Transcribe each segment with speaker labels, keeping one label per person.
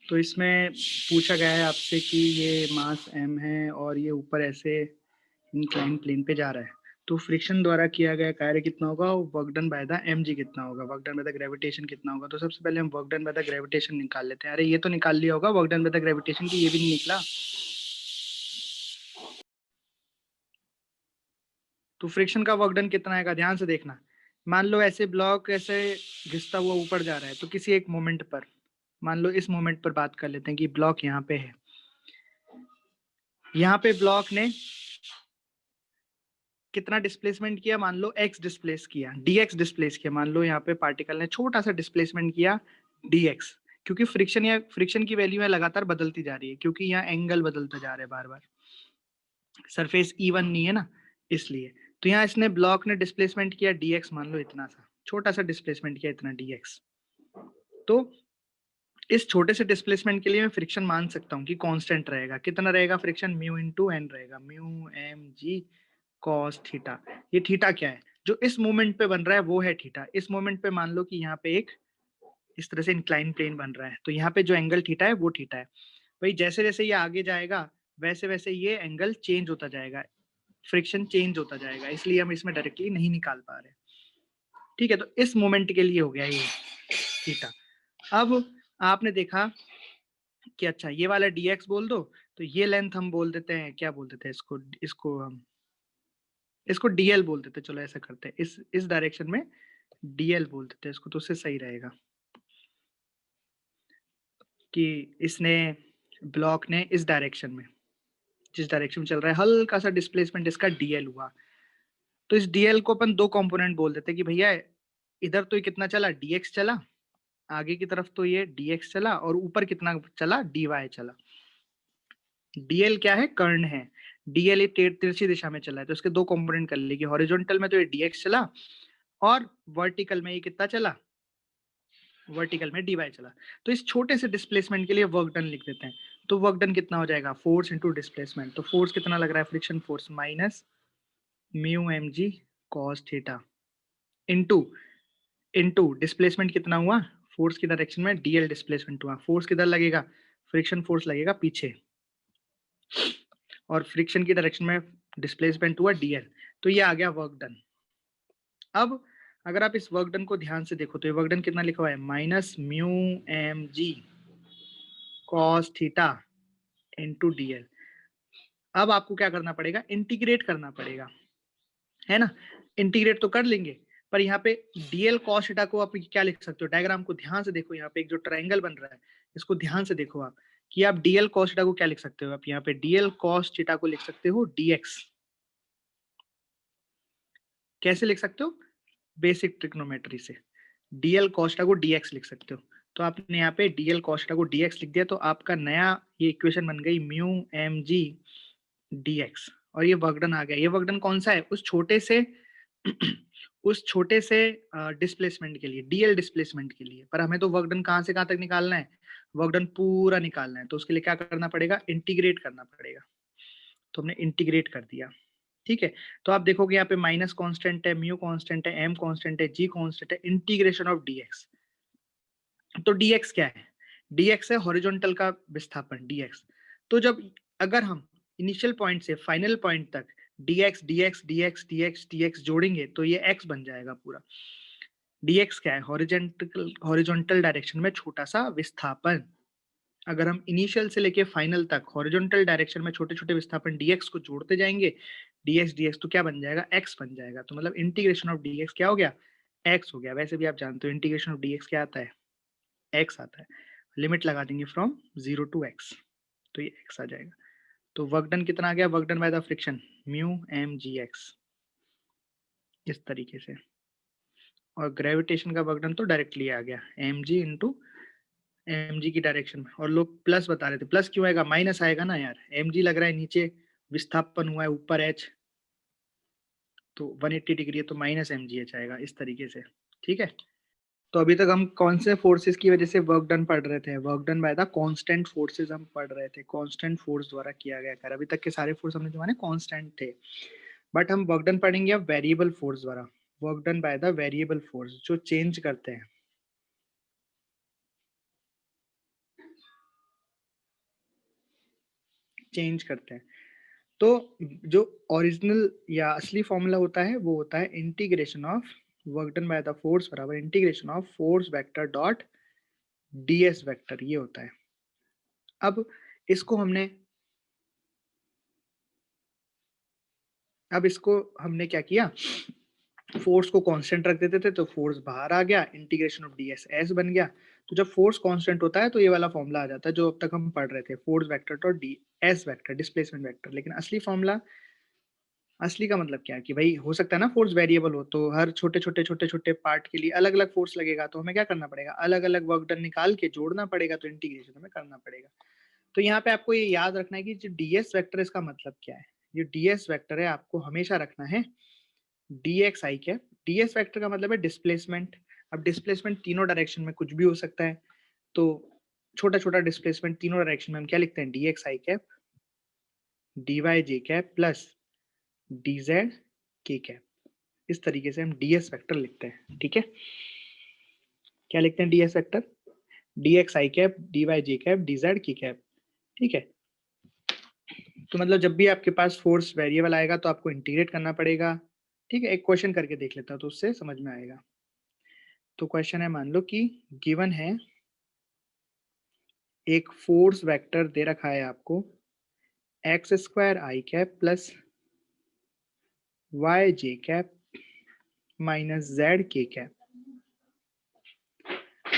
Speaker 1: तो इसमें पूछा गया है आपसे कि ये मास m है और ये ऊपर ऐसे इंक्लाइन प्लेन पे जा रहा है, तो फ्रिक्शन द्वारा किया गया कार्य कितना होगा, work done by the mg कितना होगा, work done by the gravitation कितना होगा। तो सबसे पहले हम work done by the gravitation निकाल लेते हैं। अरे ये तो निकाल लिया होगा work done by the gravitation की, ये भी नहीं निकला। तो फ्रिक्शन का वर्क डन कितना आएगा, ध्यान से देखना। मान लो ऐसे ब्लॉक ऐसे घिसता हुआ ऊपर जा रहा है, तो किसी एक मोमेंट पर, मान लो इस मोमेंट पर बात कर लेते हैं कि ब्लॉक यहाँ पे है, यहाँ पे ब्लॉक ने कितना डिस्प्लेसमेंट किया, मान लो x डिस्प्लेस किया, dx डिस्प्लेस किया। मान लो यहाँ पे पार्टिकल ने छोटा सा डिस्प्लेसमेंट किया dx, क्योंकि फ्रिक्शन या फ्रिक्शन की वैल्यू है लगातार बदलती जा रही है, क्योंकि यहाँ एंगल बदलता जा रहा है बार बार, सरफेस इवन नहीं है ना, इसलिए। तो यहाँ इसने ब्लॉक ने डिस्प्लेसमेंट किया dx, मान लो इतना सा छोटा सा डिस्प्लेसमेंट किया, इतना dx। तो इस छोटे से डिस्प्लेसमेंट के लिए मैं फ्रिक्शन मान सकता हूँ कि कांस्टेंट रहेगा। कितना रहेगा फ्रिक्शन, म्यू इंटू एन रहेगा, mu M G cos theta. ये थीटा क्या है, जो इस मोमेंट पे बन रहा है वो है थीटा। इस मोमेंट पे मान लो कि यहाँ पे एक इस तरह से इंक्लाइन प्लेन बन रहा है, तो यहाँ पे जो एंगल थीटा है वो थीटा है। भाई जैसे जैसे ये आगे जाएगा वैसे वैसे ये एंगल चेंज होता जाएगा, फ्रिक्शन चेंज होता जाएगा, इसलिए हम इसमें डायरेक्टली नहीं निकाल पा रहे। ठीक है, तो इस मोमेंट के लिए हो गया ये थीटा। अब आपने देखा कि अच्छा ये वाला dx बोल दो, तो ये लेंथ हम बोल देते हैं, क्या बोल देते हैं इसको, इसको हम इसको dl बोल देते हैं। चलो ऐसा करते हैं, इस डायरेक्शन में dl बोल देते हैं इसको, तो उससे सही रहेगा कि इसने ब्लॉक ने इस डायरेक्शन में, जिस डायरेक्शन में चल रहा है, हल्का सा डिस्प्लेसमेंट इसका dl हुआ। तो इस dl को अपन दो कंपोनेंट बोल देते हैं कि भैया इधर तो ये कितना चला, dx चला, आगे की तरफ तो ये dx चला, और ऊपर कितना चला, dy चला। dl क्या है, कर्ण है, dl ये तिरछी दिशा में चला है, तो इसके दो कंपोनेंट कर लेगी। हॉरिजॉन्टल में तो ये dx चला, और वर्टिकल में ये कितना चला, वर्टिकल में dy चला। तो इस छोटे से डिस्प्लेसमेंट के लिए वर्क डन लिख देते हैं। तो वर्क डन कितना हो जाएगा, फोर्स इंटू डिस्प्लेसमेंट। तो फोर्स कितना लग रहा है, friction force minus mu M G cos theta into into displacement कितना हुआ, फोर्स की डायरेक्शन में dl डिस्प्लेसमेंट हुआ। फोर्स किधर लगेगा, फ्रिक्शन फोर्स लगेगा पीछे, और फ्रिक्शन की डायरेक्शन में डिस्प्लेसमेंट हुआ dl। तो ये आ गया वर्क डन। अब अगर आप इस वर्क डन को ध्यान से देखो, तो ये वर्क डन कितना लिखा हुआ है, minus mu M G cos theta into dl। अब आपको क्या करना पड़ेगा, इंटीग्रेट करना पड़ेगा, है ना। इंटीग्रेट तो कर लेंगे, पर यहाँ पे dl cos थीटा को आप क्या लिख सकते हो, डायग्राम को ध्यान से देखो, यहाँ पे एक जो ट्रायंगल बन रहा है इसको ध्यान से देखो आप, कि आप dl cos थीटा को क्या लिख सकते हो, आप यहाँ पे dl cos थीटा को लिख सकते हो dx। कैसे लिख सकते हो, बेसिक ट्रिग्नोमेट्री से dl cos थीटा को dx लिख सकते हो। तो आपने यहाँ पे dl cos थीटा को dx लिख दिया, तो आपका नया ये इक्वेशन बन गई म्यू एम जी dx, और ये वर्क डन आ गया। ये वर्क डन कौन सा है, उस छोटे से उस छोटे से डिस्प्लेसमेंट के लिए, dl डिस्प्लेसमेंट के लिए। पर हमें तो वर्क डन कहाँ से कहाँ तक निकालना है, वर्क डन पूरा निकालना है, तो उसके लिए क्या करना पड़ेगा, इंटीग्रेट करना पड़ेगा। तो हमने इंटीग्रेट कर दिया, ठीक है। तो आप देखोगे यहाँ पे माइनस कांस्टेंट है, म्यू कांस्टेंट है, एम कांस्टेंट है, जी कांस्टेंट है, इंटीग्रेशन ऑफ dx। तो dx क्या है, dx है हॉरिजॉन्टल का विस्थापन dx। तो जब अगर हम इनिशियल पॉइंट से फाइनल पॉइंट तक dx dx dx dx dx जोड़ेंगे, तो ये x बन जाएगा पूरा। dx क्या है, हॉरिजॉन्टल डायरेक्शन में छोटा सा विस्थापन। अगर हम इनिशियल से लेके फाइनल तक हॉरिजॉन्टल डायरेक्शन में छोटे छोटे विस्थापन dx को जोड़ते जाएंगे, dx dx तो क्या बन जाएगा, x बन जाएगा। तो मतलब इंटीग्रेशन ऑफ dx क्या हो गया, x हो गया। वैसे भी आप जानते हो इंटीग्रेशन ऑफ dx क्या आता है, x आता है। लिमिट लगा देंगे फ्रॉम 0 to x, तो ये x आ जाएगा। तो वर्क डन कितना आ गया, work done by the friction mu M G X, इस तरीके से। और ग्रेविटेशन का वर्क डन तो डायरेक्टली आ गया M G into M G की डायरेक्शन में। और लोग प्लस बता रहे थे, प्लस क्यों आएगा, माइनस आएगा ना यार, एम जी लग रहा है नीचे, विस्थापन हुआ है ऊपर एच, तो 180 डिग्री है, तो माइनस एम जी एच आएगा, इस तरीके से। ठीक है, तो अभी तक हम कौन से फोर्सेस की वजह से वर्क डन पढ़ रहे थे, work done by the constant forces हम पढ़ रहे थे, कांस्टेंट फोर्स द्वारा किया गया कार्य। अभी तक के सारे फोर्स हमने जो माने कांस्टेंट थे, बट हम वर्क डन पढ़ेंगे अब वेरिएबल फोर्स द्वारा, work done by the variable force, जो चेंज करते हैं। चेंज करते हैं। तो जो ओरिजिनल या असली फॉर्मूला होता है वो होता है integration of work done by the force बराबर integration of force vector dot ds vector, ये होता है। अब इसको हमने क्या किया, फोर्स को कांस्टेंट रख देते थे तो फोर्स बाहर आ गया, इंटीग्रेशन ऑफ ds s बन गया। तो जब फोर्स कांस्टेंट होता है तो ये वाला फॉर्मूला आ जाता है जो अब तक हम पढ़ रहे थे, force vector dot ds vector, displacement vector. लेकिन असली का मतलब क्या है कि भाई हो सकता है ना फोर्स वेरिएबल हो, तो हर छोटे पार्ट के लिए अलग अलग फोर्स लगेगा, तो हमें क्या करना पड़ेगा, अलग अलग वर्क डन निकाल के जोड़ना पड़ेगा, तो इंटीग्रेशन हमें करना पड़ेगा। तो यहाँ पे आपको ये याद रखना है कि जो ds वेक्टर इसका मतलब क्या है। जो ds वेक्टर है आपको हमेशा रखना है dx i cap. ds vector का मतलब है डिस्प्लेसमेंट। अब डिस्प्लेसमेंट तीनों डायरेक्शन में कुछ भी हो सकता है, तो छोटा डिस्प्लेसमेंट तीनों डायरेक्शन में हम क्या लिखते हैं, dx i cap dy j cap plus dz k cap. इस तरीके से हम ds वेक्टर लिखते हैं। ठीक है, क्या लिखते हैं ds vector, dx i cap dy j cap dz k cap. ठीक है, तो मतलब जब भी आपके पास फोर्स वेरिएबल आएगा तो आपको इंटीग्रेट करना पड़ेगा। ठीक है, एक क्वेश्चन करके देख लेता हूं तो उससे समझ में आएगा। तो क्वेश्चन है, मान लो कि गिवन है एक फोर्स वेक्टर दे रखा है आपको एक्स स्क्वायर आई कैप प्लस वाई जे कैप माइनस जेड के कैप।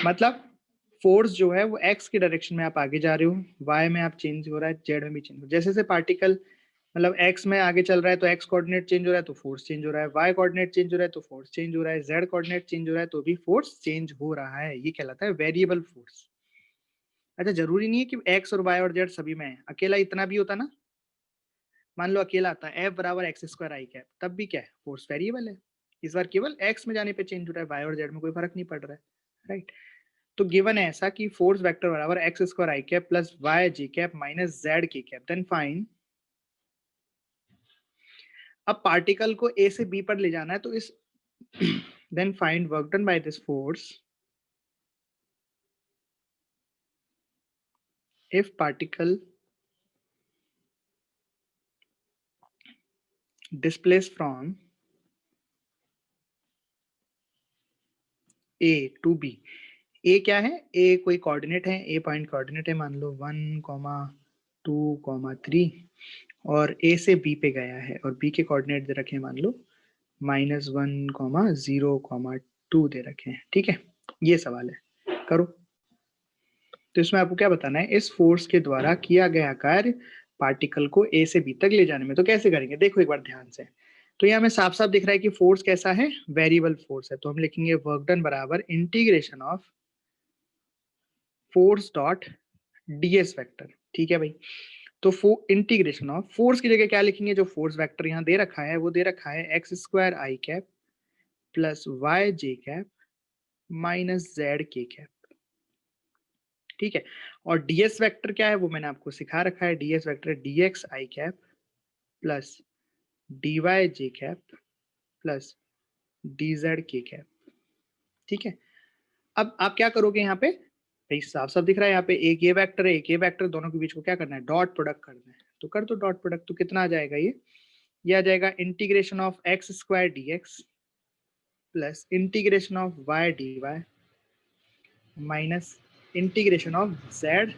Speaker 1: मतलब फोर्स जो है वो एक्स की डायरेक्शन में आप आगे जा रहे हो, वाई में आप चेंज हो रहा है, जेड में भी चेंज हो, जैसे जैसे पार्टिकल मतलब एक्स में आगे चल रहा है तो एक्स कोऑर्डिनेट चेंज हो रहा है तो फोर्स चेंज हो रहा है, वाई कोऑर्डिनेट चेंज हो रहा है तो फोर्स चेंज हो रहा है, जेड कोऑर्डिनेट चेंज हो रहा है तो भी फोर्स चेंज हो रहा है। ये कहलाता है वेरिएबल फोर्स। अच्छा, जरूरी नहीं है कि एक्स और वाई और जेड सभी में है, अकेला इतना भी होता ना, मान लो अकेला आता है एफ बराबर एक्स स्क्वायर आई कैप, तब भी क्या है, फोर्स वेरिएबल है। इस बार केवल एक्स में जाने पे चेंज हो रहा है, वाई और जेड में कोई फर्क नहीं पड़ रहा है, राइट। तो गिवन है ऐसा कि फोर्स वेक्टर बराबर एक्स स्क्वायर आई कैप प्लस वाई जी कैप माइनस जेड के कैप, देन फाइंड। अब पार्टिकल को ए से बी पर ले जाना है, तो इस then find work done by this force if particle displaced from A to B। A क्या है, A कोई कोऑर्डिनेट है, A पॉइंट कोऑर्डिनेट है, मान लो 1,2,3 और A से B पे गया है और B के कोऑर्डिनेट दे रखे हैं मान लो -1,0,2 दे रखे हैं। ठीक है, ये सवाल है, करो। तो इसमें आपको क्या बताना है, इस फोर्स के द्वारा किया गया कार्य पार्टिकल को ए से बी तक ले जाने में। तो कैसे करेंगे, देखो एक बार ध्यान से। तो यहाँ हमें साफ साफ दिख रहा है कि फोर्स कैसा है, वेरिएबल फोर्स है। तो हम लिखेंगे वर्क डन बराबर integration of force dot ds vector. ठीक है भाई, तो इंटीग्रेशन ऑफ फोर्स की जगह क्या लिखेंगे, जो फोर्स वेक्टर यहाँ दे रखा है वो दे रखा है एक्स स्क्वायर आई कैप प्लस वाई जे कैप माइनस जेड के कैप। ठीक है, और ds वेक्टर क्या है वो मैंने आपको सिखा रखा है, ds vector dx i cap plus dy j cap plus dz k cap. ठीक है, अब आप क्या करोगे, यहाँ पे भाई साफ साफ दिख रहा है, यहाँ पे एक ये वेक्टर है एक ये वेक्टर, दोनों के बीच को क्या करना है, डॉट प्रोडक्ट करना है। तो कर दो डॉट प्रोडक्ट, तो कितना आ जाएगा, ये आ जाएगा integration of X square dx plus integration of Y dy minus integration of z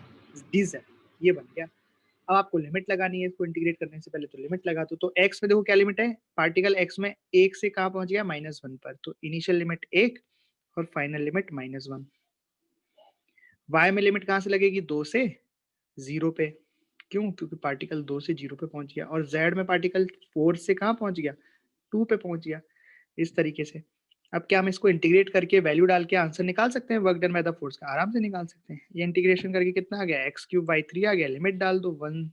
Speaker 1: dz। ये बन गया। अब आपको लिमिट लगानी है इसको इंटीग्रेट करने से पहले, तो लिमिट लगा दो। तो x में देखो क्या लिमिट है, पार्टिकल x में 1 से कहाँ पहुंच गया, -1 पर, तो इनिशियल लिमिट 1 और फाइनल लिमिट -1। y में लिमिट कहाँ से लगेगी, 2 से 0 पे, क्यों, क्योंकि पार्टिकल 2 से 0 पे पहुंच गया। और z में पार्टिकल 4 से कहाँ पहुंच गया, 2 पे पहुंच गया। इस तरीके से अब क्या हम इसको इंटीग्रेट करके वैल्यू डाल के आंसर निकाल सकते हैं work done by the force का, आराम से निकाल सकते हैं। ये इंटीग्रेशन करके कितना आ गया, x³ y3 आ गया, लिमिट डाल दो 1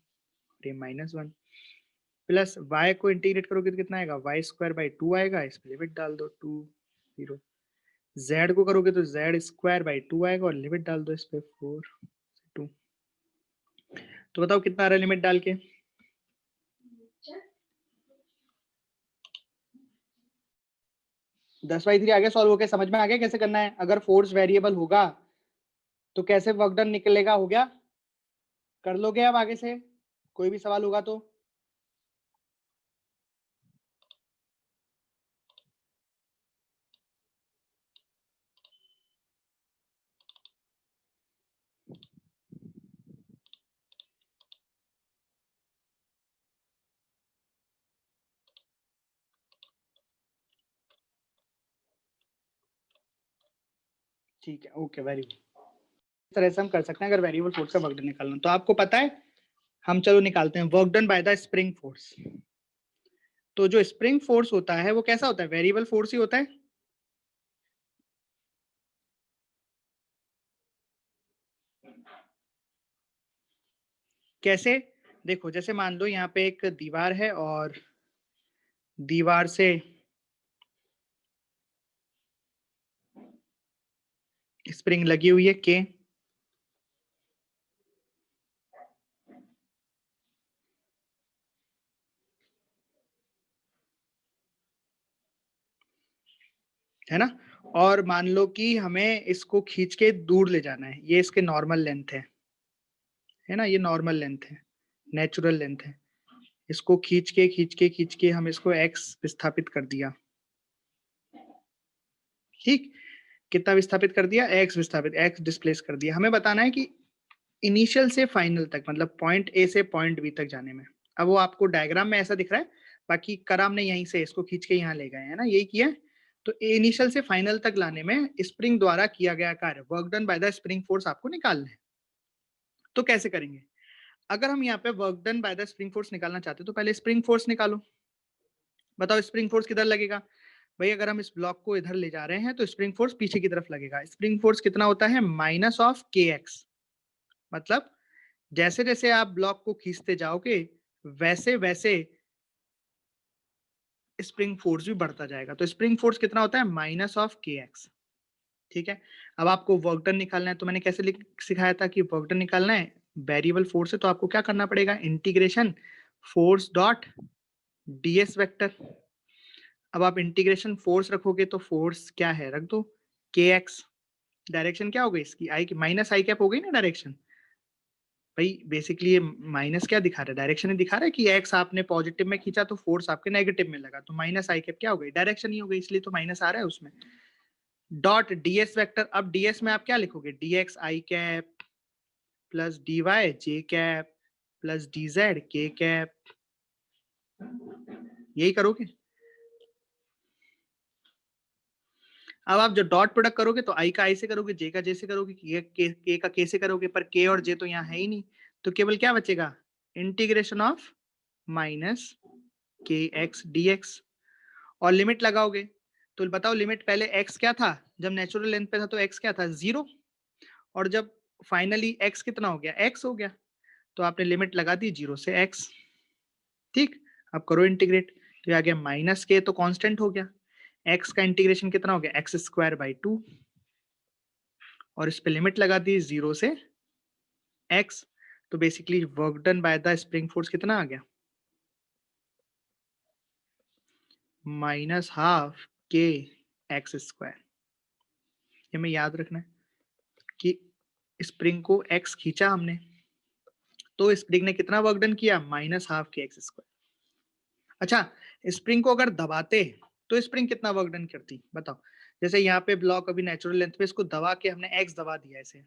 Speaker 1: -1 प्लस y को इंटीग्रेट करोगे तो कितना आएगा, y²/2 आएगा, इस पे लिमिट डाल दो 2 0। z को करोगे तो z²/2 आएगा और लिमिट डाल दो इस पे 4 2। तो बताओ कितना आ रहा है लिमिट डाल के, दस बाई 3 आ गया। सॉल्व होके समझ में आ गया कैसे करना है। अगर फोर्स वेरिएबल होगा तो कैसे वर्क डन निकलेगा, हो गया, कर लोगे अब आगे से। कोई भी सवाल होगा तो? ठीक है, ओके, वेरी गुड। इस तरह से हम कर सकते हैं अगर वेरिएबल फोर्स का वर्क डन निकालना। तो आपको पता है, हम चलो निकालते हैं work done by the spring force. तो जो स्प्रिंग फोर्स होता है वो कैसा होता है? वेरिएबल फोर्स ही होता है। कैसे? देखो, जैसे मान लो यहाँ पे एक दीवार है और दीवार से स्प्रिंग लगी हुई है के, है ना? और मान लो कि हमें इसको खींच के दूर ले जाना है, ये इसके नॉर्मल लेंथ है ना? ये नॉर्मल लेंथ है, नेचुरल लेंथ है। इसको खींच के हम इसको एक्स विस्थापित कर दिया। ठीक, कितना विस्थापित कर दिया? एक्स विस्थापित, एक्स डिस्प्लेस कर दिया। हमें बताना है कि इनिशियल से फाइनल तक, मतलब पॉइंट ए से पॉइंट बी तक जाने में। अब वो आपको डायग्राम में ऐसा दिख रहा है, बाकी करा हमने यहीं से इसको खींच के यहाँ ले गए हैं ना, यही किया है। तो इनिशियल से फाइनल तक लाने में स्प्रिंग द्वारा किया गया कार्य, work done by the spring force, आपको निकालना है। तो कैसे करेंगे? अगर हम यहाँ पे work done by the spring force निकालना चाहते हैं तो पहले स्प्रिंग फोर्स निकालो। बताओ स्प्रिंग फोर्स किधर लगेगा? भाई अगर हम इस ब्लॉक को इधर ले जा रहे हैं तो स्प्रिंग फोर्स पीछे की तरफ लगेगा। स्प्रिंग फोर्स कितना होता है? माइनस ऑफ के एक्स। मतलब जैसे जैसे आप ब्लॉक को खींचते जाओगे वैसे वैसे स्प्रिंग फोर्स भी बढ़ता जाएगा। तो स्प्रिंग फोर्स कितना होता है? माइनस ऑफ के एक्स। ठीक है, अब आपको वर्क डन निकालना है। तो मैंने कैसे सिखाया था कि वर्क डन निकालना है, वेरिएबल फोर्स है तो आपको क्या करना पड़ेगा? Integration force dot DS vector. अब आप इंटीग्रेशन फोर्स रखोगे तो फोर्स क्या है? रख दो के एक्स। डायरेक्शन क्या हो गई इसकी? आई की माइनस आई कैप हो गई ना डायरेक्शन। भाई बेसिकली ये माइनस क्या दिखा रहा है? डायरेक्शन ही दिखा रहा है कि एक्स आपने पॉजिटिव में खींचा तो फोर्स आपके नेगेटिव में लगा, तो माइनस आई कैप क्या हो गई? डायरेक्शन ही हो गई, इसलिए तो माइनस आ रहा है उसमें। Dot DS vector. अब डीएस में आप क्या लिखोगे? Dx I cap plus D Y J cap plus D Z के कैप, यही करोगे। अब आप जो डॉट प्रोडक्ट करोगे तो आई का आई से करोगे, जे का जे से करोगे, के का के से करोगे, पर के और जे तो यहाँ है ही नहीं, तो केवल क्या बचेगा? Integration of minus K x D x. और लिमिट लगाओगे तो बताओ लिमिट पहले x क्या था? जब नेचुरल लेंथ पे था तो x क्या था? 0। और जब फाइनली x कितना हो गया? x हो गया। तो आपने लिमिट लगा दी 0 से x। ठीक, अब करो इंटीग्रेट, तो ये आ गया माइनस के, तो कांस्टेंट हो गया। x का इंटीग्रेशन कितना हो गया? X square by 2। और इस पे लिमिट लगा दी 0 से x। तो basically work done by the spring force कितना आ गया? माइनस हाफ के एक्स स्क्वायर। ये हमें याद रखना है कि स्प्रिंग को x खींचा हमने तो स्प्रिंग ने कितना वर्क डन किया? माइनस हाफ के एक्स स्क्वायर। अच्छा, स्प्रिंग को अगर दबाते तो स्प्रिंग कितना वर्क डन करती? बताओ। जैसे यहाँ पे ब्लॉक अभी नेचुरल लेंथ पे, इसको दबा के हमने एक्स दबा दिया ऐसे,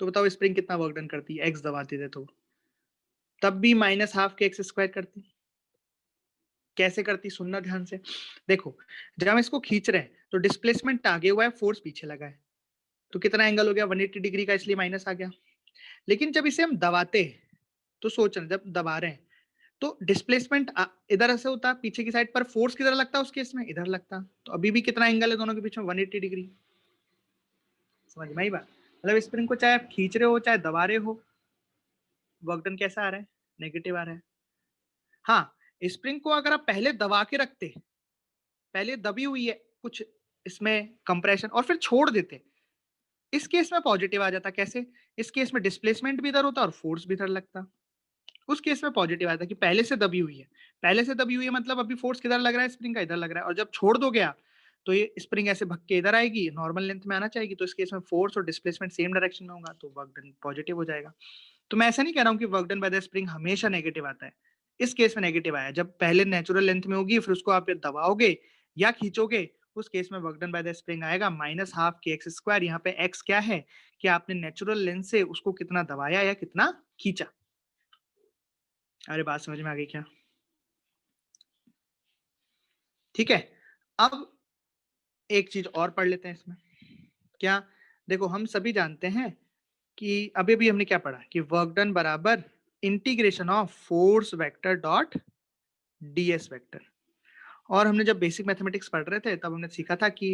Speaker 1: तो बताओ स्प्रिंग कितना वर्क डन करती? एक्स दबा देते तो तब भी माइनस हाफ के एक्स स्क्वायर करती। कैसे करती? सुनना ध्यान से। देखो, जब हम इसको खींच रहे हैं तो डिस्प्लेसमेंट आगे हुआ है, फोर्स पीछे लगा है, तो कितना एंगल हो गया? 180 डिग्री का, इसलिए माइनस आ गया। लेकिन जब इसे हम दबाते तो सोच रहे, जब दबा रहे हैं तो डिस्प्लेसमेंट इधर से होता पीछे की साइड पर, फोर्स किधर लगता है उस केस में? इधर लगता। तो अभी भी कितना एंगल है दोनों के बीच में? 180 डिग्री। समझ में आई बात? मतलब स्प्रिंग को चाहे आप खींच रहे हो चाहे दबा रहे हो, वर्क डन कैसा आ रहा है? नेगेटिव आ रहा है। हाँ, स्प्रिंग को अगर आप पहले दबा के रखते, पहले दबी हुई है कुछ इसमें कंप्रेशन, और फिर छोड़ देते, इस केस में पॉजिटिव आ जाता। कैसे? इस केस में डिस्प्लेसमेंट भी इधर होता और फोर्स भी इधर लगता। उस केस में पॉजिटिव आया था कि पहले से दबी हुई है। पहले से दबी हुई है मतलब अभी फोर्स किधर लग रहा है? स्प्रिंग का इधर लग रहा है। और जब छोड़ दोगे आप तो ये स्प्रिंग ऐसे भग के इधर आएगी, नॉर्मल लेंथ में आना चाहेगी, तो इस केस में फोर्स और डिस्प्लेसमेंट सेम डायरेक्शन में होगा, तो वर्क डन पॉजिटिव हो जाएगा। तो मैं ऐसा नहीं कह रहा हूँ कि work done by the spring हमेशा नेगेटिव आता है, इस केस में नेगेटिव आया, जब पहले नेचुरल लेंथ में होगी फिर उसको आप दबाओगे या खींचोगे, उस केस में work done by the spring आएगा -12kx²। यहाँ पे x क्या है कि आपने नेचुरल लेंथ से उसको कितना दबाया या कितना खींचा। अरे बात समझ में आ गई क्या? ठीक है, अब एक चीज और पढ़ लेते हैं इसमें। क्या? देखो हम सभी जानते हैं कि अभी अभी हमने क्या पढ़ा कि वर्क डन बराबर integration of force vector dot ds vector. और हमने जब बेसिक मैथमेटिक्स पढ़ रहे थे तब हमने सीखा था कि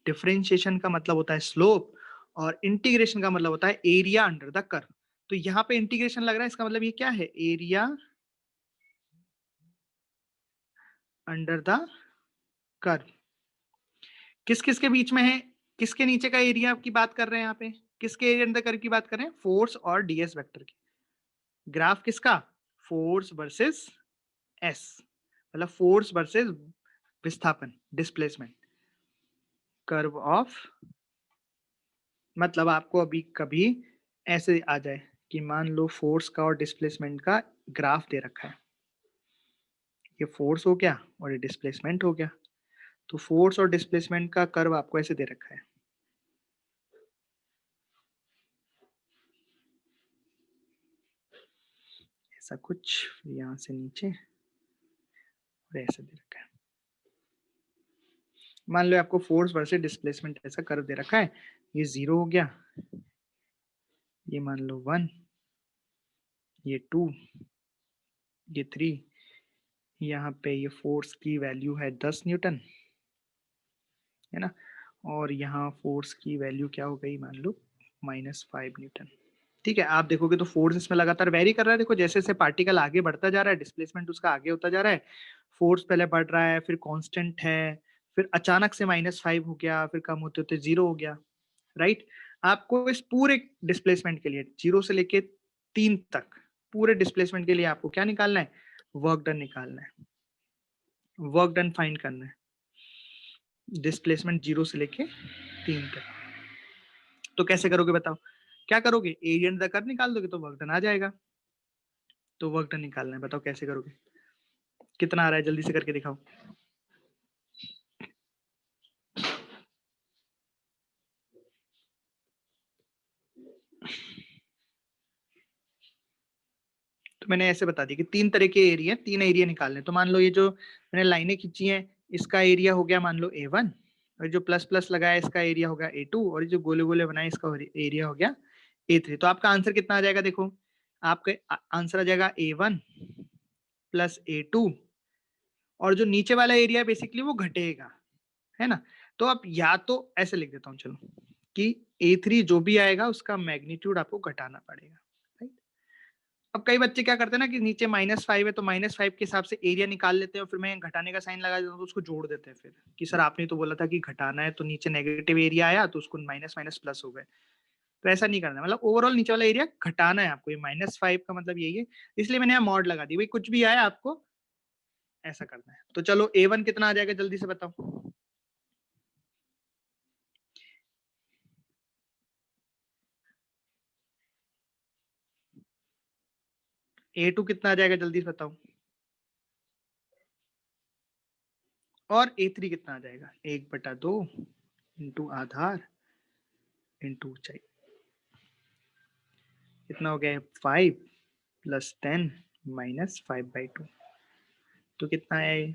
Speaker 1: डिफरेंशिएशन का मतलब होता है स्लोप और इंटीग्रेशन का मतलब होता है एरिया अंडर द कर्व। तो यहाँ पे इंटीग्रेशन लग रहा है, इसका मतलब ये क्या है? Area under the curve. किस किस के बीच में है? किसके नीचे का एरिया की बात कर रहे हैं यहाँ पे? किसके एरिया अंडर कर्व की बात कर रहे हैं? फोर्स और ds वेक्टर की। ग्राफ किसका? फोर्स वर्सेस एस, मतलब फोर्स वर्सेस विस्थापन, डिस्प्लेसमेंट, कर्व ऑफ। मतलब आपको अभी कभी ऐसे आ जाए कि मान लो फोर्स का और डिस्प्लेसमेंट का ग्राफ दे रखा है, ये फोर्स हो गया और ये डिस्प्लेसमेंट हो गया, तो फोर्स और डिस्प्लेसमेंट का कर्व आपको ऐसे दे रखा है, ऐसा कुछ, यहां से नीचे और ऐसे दे रखा है। मान लो आपको फोर्स वर्सेस डिस्प्लेसमेंट ऐसा कर्व दे रखा है, ये 0 हो गया, ये मान लो 1, ये 2, ये 3, यहाँ पे ये फोर्स की वैल्यू है 10 न्यूटन, है ना, और यहाँ फोर्स की वैल्यू क्या हो गई, मान लो -5 न्यूटन। ठीक है, आप देखोगे तो फोर्स इसमें लगातार वेरी कर रहा है। देखो जैसे जैसे पार्टिकल आगे बढ़ता जा रहा है, डिस्प्लेसमेंट उसका आगे होता जा रहा है, फोर्स पहले बढ़ रहा है, फिर कांस्टेंट है, फिर अचानक से -5 हो गया, फिर कम होते होते 0 हो गया, राइट। आपको इस पूरे डिस्प्लेसमेंट के लिए 0 से लेके 3 तक पूरे डिस्प्लेसमेंट के लिए आपको क्या निकालना है? वर्क डन निकालना है, वर्क डन फाइंड करना है, डिस्प्लेसमेंट 0 से लेके 3 तक। तो कैसे करोगे बताओ? क्या करोगे? एरिया अंडर द कर्व निकाल दोगे तो वर्क डन आ जाएगा। तो वर्क डन निकालना है, बताओ कैसे करोगे? कितना आ रहा है, जल्दी से करके दिखाओ। तो मैंने ऐसे बता दिया कि 3 तरह के एरिया, 3 एरिया निकालने। तो मान लो ये जो मैंने लाइनें खींची हैं, इसका एरिया हो गया मान लो A1, और जो प्लस प्लस लगाया इसका एरिया होगा A2, और ये जो गोले गोले बनाए इसका एरिया हो गया A3। तो आपका आंसर कितना आ जाएगा? देखो आपका आंसर आ जाएगा A1 प्लस A2, और जो नीचे वाला एरिया बेसिकली वो घटेगा, है ना। तो अब या तो ऐसे लिख देता हूँ चलो कि A3 जो भी आएगा उसका मैग्नीट्यूड आपको घटाना पड़ेगा, राइट। अब कई बच्चे क्या करते हैं ना कि नीचे -5 है तो -5 के हिसाब से एरिया निकाल लेते हैं और फिर मैं घटाने का साइन लगा देता हूँ तो उसको जोड़ देते हैं फिर कि सर आपने तो बोला था कि घटाना है, तो नीचे नेगेटिव एरिया आया तो उसको माइनस माइनस प्लस हो गए। तो ऐसा नहीं करना, मतलब ओवरऑल नीचे वाला एरिया घटाना है आपको। ये -5 का मतलब यही है, इसलिए मैंने यहाँ मॉड लगा दी। भाई कुछ भी आया आपको ऐसा करना है। तो चलो A1 कितना आ जाएगा जल्दी से बताओ। A2 कितना आ जाएगा जल्दी से बताओ। और A3 कितना आ जाएगा? 1/2 इंटू आधार इंटू ऊंचाई, कितना हो गया? 5 + 10 - 5/2। तो कितना है ये?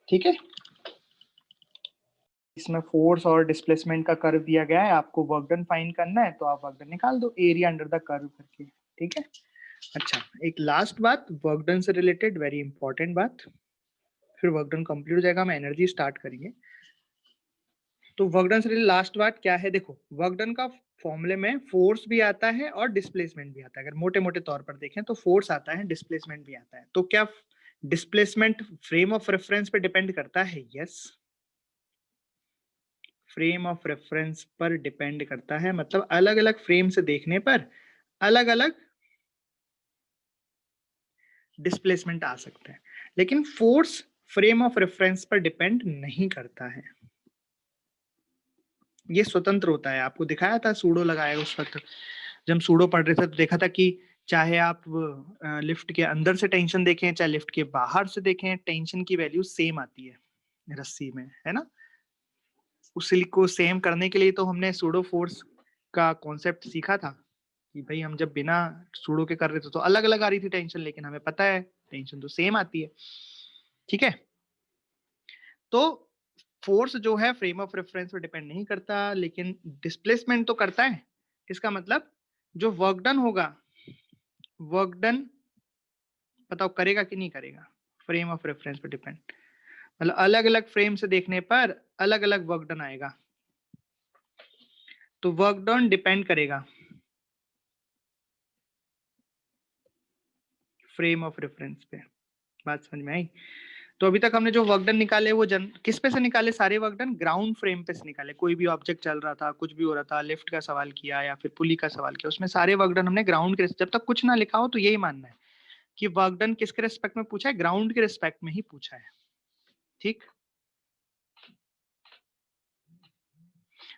Speaker 1: ठीक है, इसमें फोर्स और डिस्प्लेसमेंट का कर्व दिया गया है, आपको वर्क डन फाइंड करना है तो आप वर्क डन निकाल दो एरिया अंडर द कर्व करके। ठीक है, अच्छा एक लास्ट बात वर्क डन से रिलेटेड, वेरी इंपॉर्टेंट बात, फिर वर्क डन कंप्लीट हो जाएगा, हम एनर्जी स्टार्ट करेंगे। तो वर्क डन से रिलेटेड लास्ट बात क्या है? देखो वर्क डन का फॉर्मूले में फोर्स भी आता है और डिस्प्लेसमेंट भी आता है। अगर मोटे मोटे तौर पर देखें तो फोर्स आता है, डिस्प्लेसमेंट भी आता है। तो क्या डिस्प्लेसमेंट फ्रेम ऑफ रेफरेंस पे डिपेंड करता है? यस, फ्रेम ऑफ रेफरेंस पर डिपेंड करता है, मतलब अलग अलग फ्रेम से देखने पर अलग अलग डिस्प्लेसमेंट आ सकते हैं। लेकिन फोर्स फ्रेम ऑफ रेफरेंस पर डिपेंड नहीं करता है, ये स्वतंत्र होता है। आपको दिखाया था सूडो लगाया उस वक्त जब हम सूडो पढ़ रहे थे, तो देखा था कि चाहे आप लिफ्ट के अंदर से टेंशन देखें चाहे लिफ्ट के बाहर से देखें, टेंशन की वैल्यू सेम आती है रस्सी में, है ना। उसी को सेम करने के लिए तो हमने सूडो फोर्स का कॉन्सेप्ट सीखा था कि भाई हम जब बिना सूडो के कर रहे थे तो अलग अलग आ रही थी टेंशन, लेकिन हमें पता है टेंशन तो सेम आती है। ठीक है, तो फोर्स जो है फ्रेम ऑफ रेफरेंस पर डिपेंड नहीं करता, लेकिन डिस्प्लेसमेंट तो करता है। इसका मतलब जो वर्क डन होगा, वर्क डन बताओ करेगा कि नहीं करेगा, फ्रेम ऑफ रेफरेंस पर डिपेंड, मतलब अलग अलग फ्रेम से देखने पर अलग अलग वर्क डन आएगा, तो वर्क डन डिपेंड करेगा फ्रेम ऑफ रेफरेंस पे। बात समझ में आई? तो अभी तक हमने जो वर्क डन निकाले वो किस पे से निकाले, सारे वर्क डन ग्राउंड फ्रेम पे से निकाले। कोई भी ऑब्जेक्ट चल रहा था, कुछ भी हो रहा था, लिफ्ट का सवाल किया या फिर पुली का सवाल किया, उसमें सारे वर्क डन हमने ग्राउंड के, जब तक कुछ ना लिखा हो तो यही मानना है कि वर्क डन किसके रिस्पेक्ट में पूछा है, ग्राउंड के रिस्पेक्ट में ही पूछा है। ठीक,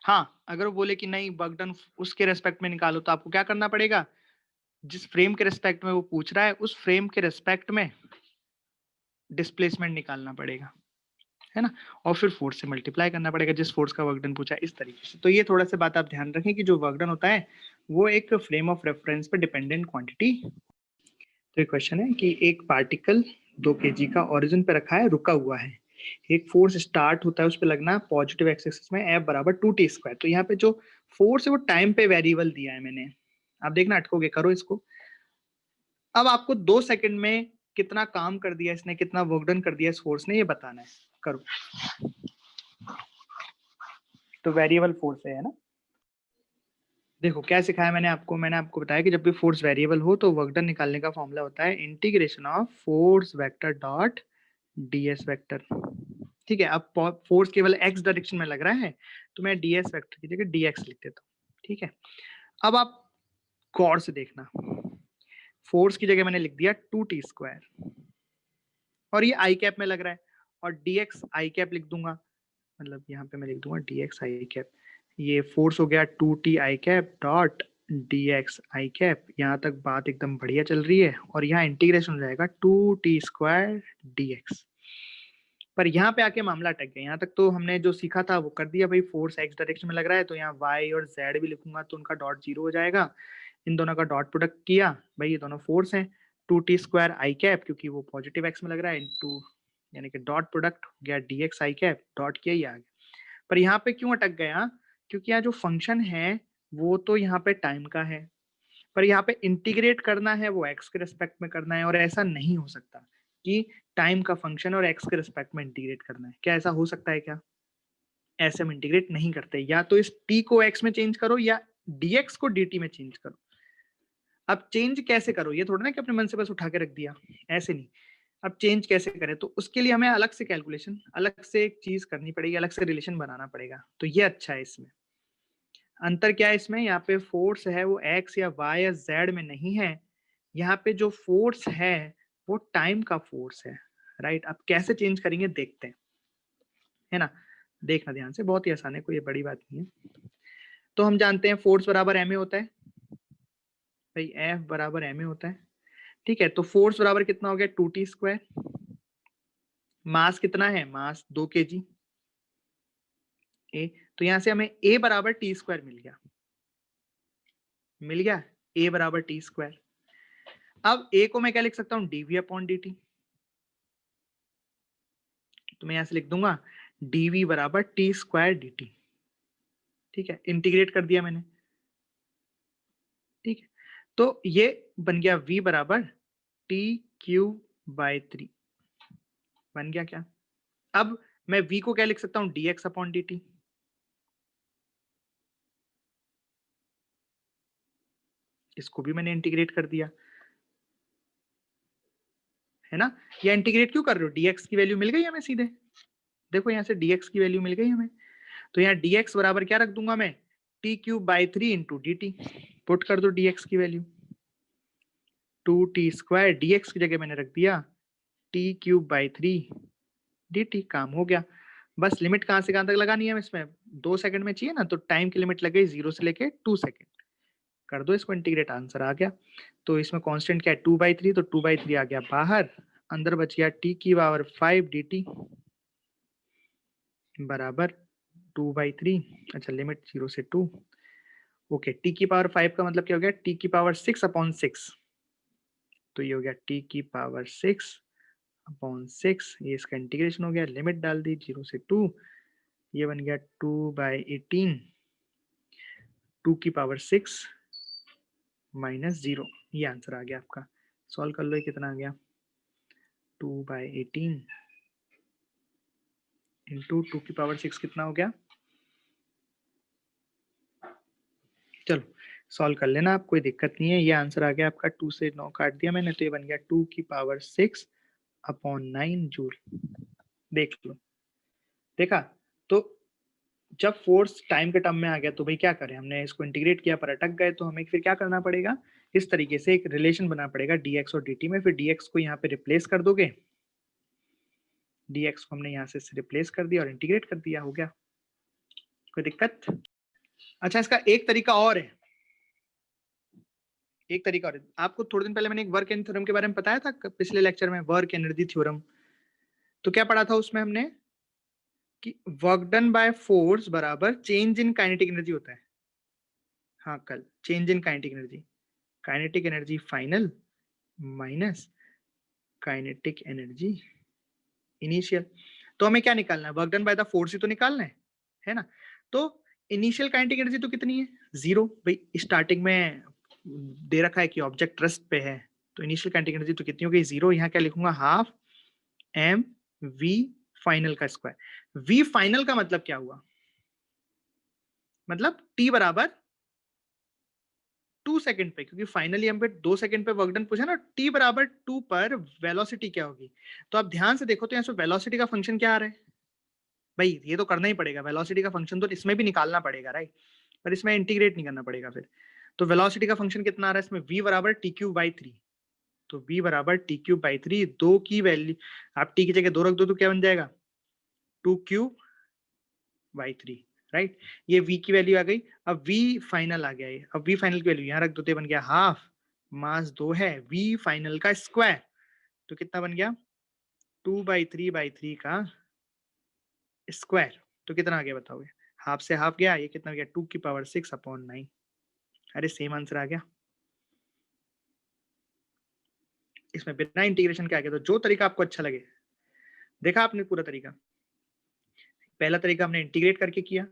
Speaker 1: हाँ, अगर वो बोले कि नहीं वर्क डन उसके रेस्पेक्ट में निकालो, तो आपको क्या करना पड़ेगा, जिस फ्रेम के रेस्पेक्ट में वो पूछ रहा है उस फ्रेम के रेस्पेक्ट में डिस्प्लेसमेंट निकालना पड़ेगा, है ना, और फिर फोर्स से मल्टीप्लाई करना पड़ेगा जिस फोर्स का वर्क डन पूछा है, इस तरीके से। तो ये थोड़ा सा बात आप ध्यान रखें कि जो वर्क डन होता है वो एक फ्रेम ऑफ रेफरेंस पे डिपेंडेंट क्वांटिटी। तो एक क्वेश्चन है कि एक पार्टिकल 2 kg का ओरिजिन पे रखा है, रुका हुआ है, एक फोर्स स्टार्ट होता है उस पे लगना पॉजिटिव एक्स एक्सिस में F बराबर 2t²। तो यहाँ पे जो फोर्स है वो टाइम पे वेरिएबल दिया है मैंने, आप देखना अटकोगे, करो इसको। अब आपको 2 सेकंड में कितना काम कर दिया इसने, कितना वर्क डन कर दिया इस फोर्स ने, ये बताना है। करो, तो वेरिएबल फोर्स है ना। देखो क्या सिखाया मैंने आपको बताया कि जब भी फोर्स वेरिएबल हो तो वर्क डन निकालने का फॉर्मूला होता है integration of force vector dot ds vector. ठीक है, अब फोर्स केवल x डायरेक्शन में लग रहा है तो मैं ds वेक्टर की जगह dx लिख देता हूँ। ठीक है, अब आप गौर से देखना, फोर्स की जगह मैंने लिख दिया 2t² और ये आई कैप में लग रहा है, और dx आई कैप लिख दूंगा, मतलब यहाँ पे मैं लिख दूंगा dx आई कैप, ये फोर्स हो गया 2t आई कैप डॉट dx आई कैप। यहाँ तक बात एकदम बढ़िया चल रही है, और यहाँ इंटीग्रेशन हो जाएगा 2t² dx। पर यहाँ पे आके मामला अटक गया, यहाँ तक तो हमने जो सीखा था वो कर दिया भाई, फोर्स एक्स डायरेक्शन में लग रहा है तो यहाँ y और z भी लिखूंगा तो उनका डॉट 0 हो जाएगा, इन दोनों का डॉट प्रोडक्ट किया, भाई ये दोनों फोर्स हैं, 2t² आई कैप क्योंकि वो पॉजिटिव एक्स में लग रहा है, इनटू यानी कि डॉट प्रोडक्ट हो गया dx आई कैप, डॉट किया ही आ गया। पर यहाँ पे क्यों अटक गया, क्योंकि यहाँ जो फंक्शन है वो तो यहाँ पे टाइम का है, पर यहाँ पे इंटीग्रेट करना है वो एक्स के रिस्पेक्ट में करना है, और ऐसा नहीं हो सकता कि टाइम का फंक्शन और एक्स के रिस्पेक्ट में इंटीग्रेट करना है। क्या ऐसा हो सकता है क्या? ऐसे हम इंटीग्रेट नहीं करते, या तो इस t को x में चेंज करो या dx को dt में चेंज करो। अब चेंज कैसे करो, ये थोड़ा ना कि अपने मन से बस उठा के रख दिया, ऐसे नहीं। अब चेंज कैसे करें, तो उसके लिए हमें अलग से कैलकुलेशन, अलग से एक चीज करनी पड़ेगी, अलग से रिलेशन बनाना पड़ेगा। तो ये अच्छा है, इसमें अंतर क्या है, इसमें यहाँ पे फोर्स है वो x या y या z में नहीं है, यहाँ पे जो फोर्स है वो टाइम का फोर्स है, राइट। अब कैसे चेंज करेंगे देखते हैं, है ना, देखना ध्यान से, बहुत ही आसान है, कोई ये बड़ी बात नहीं है। तो हम जानते हैं फोर्स बराबर ma होता है, भाई F बराबर ma होता है। ठीक है, तो फोर्स बराबर कितना हो गया 2t², मास कितना है, मास 2 kg ए, तो यहां से हमें a बराबर t² मिल गया, a बराबर t²। अब a को मैं क्या लिख सकता हूँ, dv/dt, तो मैं यहां से लिख दूंगा dv बराबर t² dt। ठीक है, इंटीग्रेट कर दिया मैंने। ठीक है, तो ये बन गया v बराबर t³ बन गया क्या। अब मैं v को क्या लिख सकता हूँ, dx/dt, इसको भी मैंने इंटीग्रेट कर दिया, है ना। या इंटीग्रेट क्यों कर रहे हो, dx की वैल्यू मिल गई हमें सीधे, देखो यहाँ से dx की वैल्यू मिल गई हमें, तो यहाँ dx बराबर क्या रख दूंगा मैं, t³/3 इंटू dt, पुट कर दो dx की वैल्यू 2t², dx की जगह मैंने रख दिया t³/3 dt, काम हो गया। बस लिमिट कहाँ से कहाँ तक लगानी है इसमें, 2 सेकंड में चाहिए ना, तो टाइम की लिमिट लग गई 0 से लेके 2 सेकंड। कर दो इसको इंटीग्रेट, आंसर आ गया। तो इसमें कांस्टेंट क्या है, 2/3, तो 2/3 आ गया बाहर, अंदर बच गया t की पावर 5 dt बराबर 2/3। अच्छा, लिमिट 0 से 2। ओके, t की पावर 5 का मतलब क्या हो गया, t की पावर 6/6। तो ये हो गया t की पावर 6/6, ये इसका इंटीग्रेशन हो गया, लिमिट डाल दी 0 से 2, ये बन गया 2/18, 2 की पावर 6 माइनस 0, ये आंसर आ गया आपका। सॉल्व कर लो, ये कितना आ गया, 2/18 इंटू 2 की पावर 6 कितना हो गया। चलो सॉल्व कर लेना आप, कोई दिक्कत नहीं है। ये आंसर आ गया आपका, 2 से 9 काट दिया मैंने, तो ये बन गया 2 की पावर 6/9 जूल। देख लो, देखा। तो जब फोर्स टाइम के टर्म में आ गया तो भाई क्या करें, हमने इसको इंटीग्रेट किया पर अटक गए, तो हमें फिर क्या करना पड़ेगा, इस तरीके से एक रिलेशन बना पड़ेगा dx और dt में। फिर dx को यहाँ पे रिप्लेस कर दोगे, dx को हमने यहाँ से रिप्लेस कर दिया और इंटीग्रेट कर दिया, हो गया। कोई दिक्कत। अच्छा, इसका एक तरीका और है, एक तरीका और है। आपको थोड़े दिन पहले मैंने एक वर्क एनर्जी थ्योरम के बारे में बताया था पिछले लेक्चर में, वर्क एनर्जी थ्योरम। तो क्या पढ़ा था उसमें हमने कि वर्क डन बाय फोर्स बराबर चेंज इन काइनेटिक एनर्जी होता है। हाँ, कल change in kinetic energy final minus kinetic energy initial. तो हमें क्या निकालना है, work done by the force ही तो निकालना है ना। तो इनिशियल काइनेटिक एनर्जी तो कितनी है, 0। भाई स्टार्टिंग में दे रखा है कि ऑब्जेक्ट रेस्ट पे है, तो इनिशियल काइनेटिक एनर्जी तो कितनी हो गई, 0। यहाँ क्या लिखूंगा, हाफ एम वी फाइनल का स्क्वायर। वी फाइनल का मतलब क्या हुआ, मतलब टी बराबर 2 सेकंड पे, क्योंकि फाइनली हम पे 2 सेकंड पे वर्क डन पूछा ना, टी बराबर 2 पर वेलोसिटी क्या होगी। तो आप ध्यान से देखो, तो यहाँ से वेलोसिटी का फंक्शन क्या आ रहा है, भाई ये तो करना ही पड़ेगा, वेलोसिटी का फंक्शन तो इसमें भी निकालना पड़ेगा, राइट, पर इसमें इंटीग्रेट नहीं करना पड़ेगा फिर। तो वेलोसिटी का फंक्शन कितना आ रहा है इसमें, v बराबर t³/3। तो v बराबर t³/3, 2 की वैल्यू आप t की जगह 2 रख दो तो क्या बन जाएगा, 2³/3, राइट। ये v की वैल्यू आ गई। अब v फाइनल आ गया, ये अब v फाइनल की वैल्यू यहाँ रख दो, तो बन गया हाफ, मास 2 है, v फाइनल का स्क्वायर, तो कितना बन गया, 2/3/3 का स्क्वायर। तो कितना आ गया बताओगे, हाफ से हाफ गया, ये कितना गया, 2 की पावर 6/9। अरे सेम आंसर आ गया। इसमें बिना इंटीग्रेशन के आ गया। तो जो तरीका आपको अच्छा लगे, देखा आपने पूरा तरीका, पहला तरीका हमने इंटीग्रेट करके किया,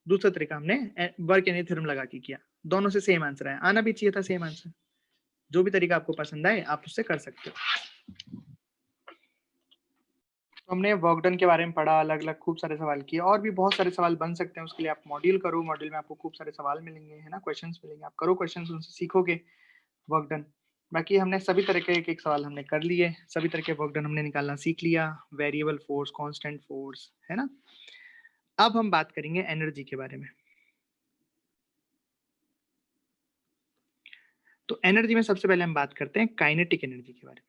Speaker 1: दूसरा तरीका हमने वर्क एनर्जी थ्योरम लगा के किया, दोनों से सेम आंसर है, आना भी चाहिए था सेम आंसर। जो भी तरीका आपको पसंद आए आप उससे कर सकते हो। तो हमने वर्क डन के बारे में पढ़ा, अलग अलग खूब सारे सवाल किए, और भी बहुत सारे सवाल बन सकते हैं। उसके लिए आप मॉड्यूल करो, मॉड्यूल में आपको खूब सारे सवाल मिलेंगे, है ना, क्वेश्चंस मिलेंगे, आप करो क्वेश्चंस, उनसे सीखोगे वर्क डन। बाकी हमने सभी तरह के एक एक सवाल हमने कर लिए, सभी तरह के वर्क डन हमने निकालना सीख लिया, वेरिएबल फोर्स, कांस्टेंट फोर्स, है ना। अब हम बात करेंगे एनर्जी के बारे में। तो एनर्जी में सबसे पहले हम बात करते हैं काइनेटिक एनर्जी के बारे में।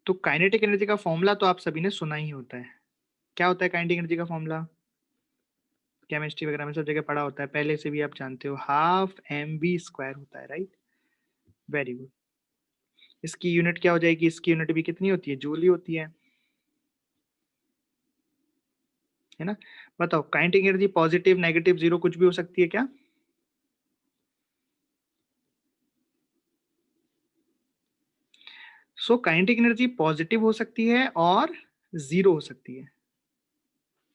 Speaker 1: तो काइनेटिक एनर्जी का फॉर्मूला तो आप सभी ने सुना ही होता है। क्या होता है काइनेटिक एनर्जी का फॉर्मूला, केमिस्ट्री वगैरह में सब जगह पढ़ा होता है, पहले से भी आप जानते हो, हाफ mv² होता है, राइट। Very good. इसकी यूनिट क्या हो जाएगी, इसकी यूनिट भी कितनी होती है, जूल ही होती है ना। बताओ, kinetic energy positive, negative, zero कुछ भी हो सकती है क्या। सो काइनेटिक एनर्जी पॉजिटिव हो सकती है और जीरो हो सकती है,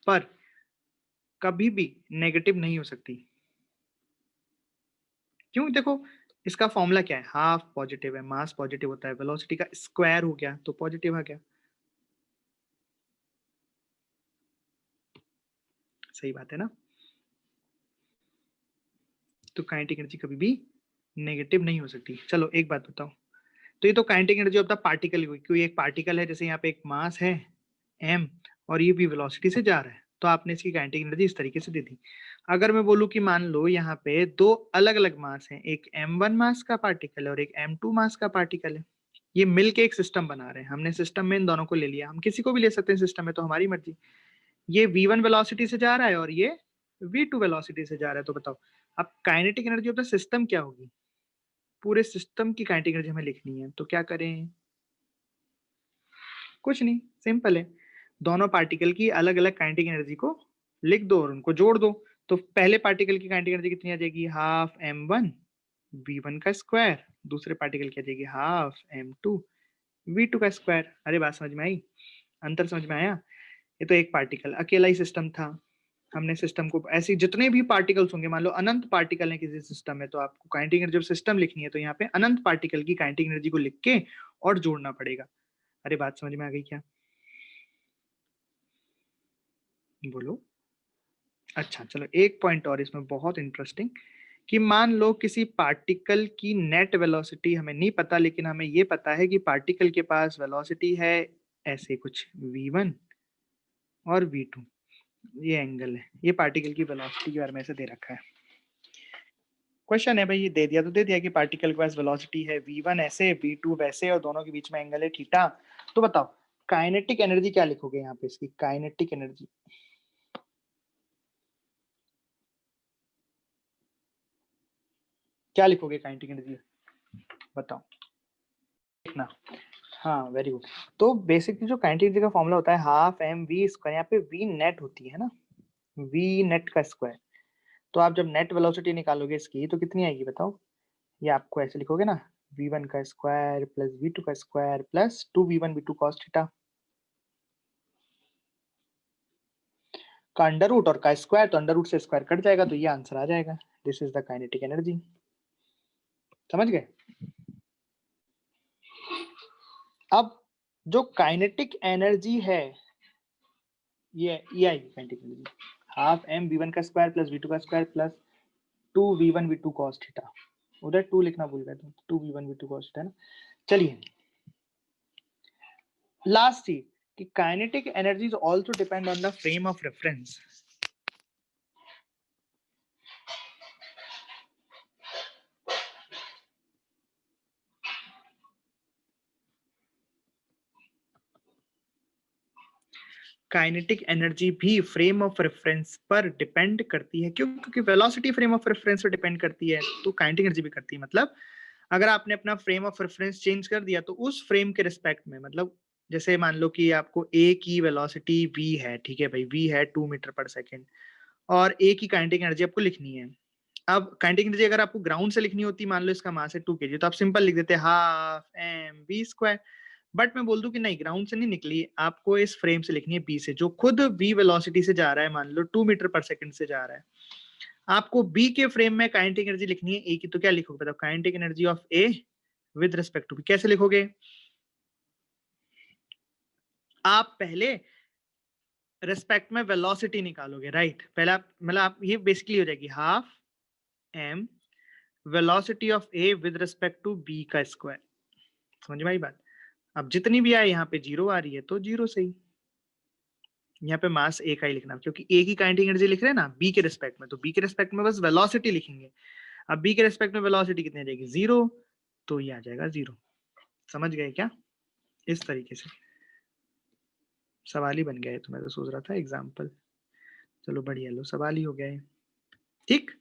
Speaker 1: पर कभी भी नेगेटिव नहीं हो सकती। क्यों, देखो इसका फॉर्मूला क्या है, हाफ पॉजिटिव है, मास पॉजिटिव होता है, वेलोसिटी का स्क्वायर हो गया तो पॉजिटिव आ गया। सही बात है ना। तो काइनेटिक एनर्जी कभी भी नेगेटिव नहीं हो सकती। चलो एक बात बताओ, तो ये तो kinetic energy of the particle हुई, क्योंकि एक पार्टिकल है, जैसे यहाँ पे एक मास है m और ये भी वेलोसिटी से जा रहा है, तो आपने इसकी काइनेटिक एनर्जी इस तरीके से दे दी। अगर मैं बोलूं कि मान लो यहाँ पे दो अलग अलग मास हैं, एक m1 मास का पार्टिकल है और एक m2 मास का पार्टिकल है, ये मिलके एक सिस्टम बना रहे हैं। हमने सिस्टम में इन दोनों को ले लिया, हम किसी को भी ले सकते हैं सिस्टम में, तो हमारी मर्जी। ये v1 वेलोसिटी से जा रहा है और ये v2 वेलोसिटी से जा रहा है। तो बताओ अब kinetic energy of the system क्या होगी? पूरे सिस्टम की काइनेटिक एनर्जी हमें लिखनी है, तो क्या करें? कुछ नहीं, सिंपल है, दोनों पार्टिकल की अलग अलग काइनेटिक एनर्जी को लिख दो और उनको जोड़ दो। तो पहले पार्टिकल की काइनेटिक एनर्जी कितनी आ जाएगी? हाफ m1 v1 का स्क्वायर, दूसरे पार्टिकल की आ जाएगी हाफ m2 v2 का स्क्वायर। अरे बात समझ में आई? अंतर समझ में आया? ये तो एक पार्टिकल अकेला ही सिस्टम था, हमने सिस्टम को ऐसे जितने भी पार्टिकल्स होंगे, मान लो अनंत पार्टिकल है किसी सिस्टम में, तो आपको काइनेटिक एनर्जी ऑफ सिस्टम लिखनी है, तो यहाँ पे अनंत पार्टिकल की काइनेटिक एनर्जी को लिख के और जोड़ना पड़ेगा। अरे बात समझ में आ गई क्या? बोलो। अच्छा चलो, एक पॉइंट और इसमें बहुत इंटरेस्टिंग, कि मान लो किसी पार्टिकल की नेट वेलोसिटी हमें नहीं पता, लेकिन हमें ये पता है कि पार्टिकल के पास वेलोसिटी है ऐसे कुछ v1 और v2, ये एंगल है, ये पार्टिकल की वेलोसिटी के बारे में ऐसे दे रखा है। क्वेश्चन है भाई, ये दे दिया तो दे दिया कि पार्टिकल के पास वेलोसिटी है v1 ऐसे, v2 वैसे, और दोनों के बीच में एंगल है थीटा। तो बताओ काइनेटिक एनर्जी क्या लिखोगे यहाँ पे? इसकी काइनेटिक एनर्जी क्या लिखोगे? काइनेटिक एनर्जी बताओ, देखना। हाँ वेरी गुड। तो बेसिकली जो काइनेटिक एनर्जी का फॉर्मूला होता है हाफ एम वी स्क्वायर, यहाँ पे वी नेट होती है ना, वी नेट का स्क्वायर। तो आप जब नेट वेलोसिटी निकालोगे इसकी तो कितनी आएगी बताओ? ये आपको ऐसे लिखोगे ना, v1 का स्क्वायर प्लस v2 का square plus 2v1 v2 cos theta का अंडर रूट, और का स्क्वायर, तो अंडर रूट से स्क्वायर कट जाएगा, तो ये आंसर आ जाएगा। This is the kinetic energy. समझ गए? अब जो काइनेटिक एनर्जी है ये आएगी kinetic energy, half M v1 का स्क्वायर प्लस v2 का square plus 2v1 v2 cos theta. उधर 2 लिखना भूल गए, तो 2v1 v2 cos थीटा ना। चलिए लास्ट चीज, कि kinetic energy also depend on the frame of reference. Kinetic energy भी फ्रेम ऑफ रेफरेंस पर डिपेंड करती है। क्यों? क्योंकि वेलोसिटी फ्रेम ऑफ रेफरेंस पर डिपेंड करती है, तो काइनेटिक एनर्जी भी करती है। मतलब अगर आपने अपना फ्रेम ऑफ रेफरेंस चेंज कर दिया, तो उस फ्रेम के रिस्पेक्ट में, मतलब जैसे मान लो कि आपको ए की वेलोसिटी v है, ठीक है भाई, v है 2 मीटर पर सेकेंड, और ए की काइनेटिक एनर्जी आपको लिखनी है। अब काइनेटिक एनर्जी अगर आपको ग्राउंड से लिखनी होती, मान लो इसका मास है 2 kg, तो आप सिंपल लिख देते half M V square. But मैं बोल दूं कि नहीं, ग्राउंड से नहीं निकली, आपको इस फ्रेम से लिखनी है बी से, जो खुद v वेलोसिटी से जा रहा है, मान लो 2 मीटर पर सेकंड से जा रहा है। आपको बी के फ्रेम में काइनेटिक एनर्जी लिखनी है ए की, तो क्या लिखोगे बताओ? Kinetic energy of A with respect to B कैसे लिखोगे? आप पहले रिस्पेक्ट में वेलोसिटी निकालोगे, राइट? पहले आप, मतलब आप, ये बेसिकली हो जाएगी half M velocity of A with respect to B का स्क्वायर। समझ में आई बात? अब जितनी भी आए यहाँ पे जीरो आ रही है, तो जीरो सही, यहाँ पे मास ए का ही लिखना, क्योंकि ए की काइनेटिक एनर्जी लिख रहे हैं ना बी के रिस्पेक्ट में, तो बी के रिस्पेक्ट में बस वेलोसिटी लिखेंगे। अब बी के रिस्पेक्ट में वेलोसिटी कितनी आ जाएगी? जीरो, तो ये आ जाएगा जीरो। समझ गए क्या? इस तरीके से सवाल ही बन गया है, तो मैं तो सोच रहा था एग्जाम्पल। चलो बढ़िया, लो सवाल ही हो गया है। ठीक,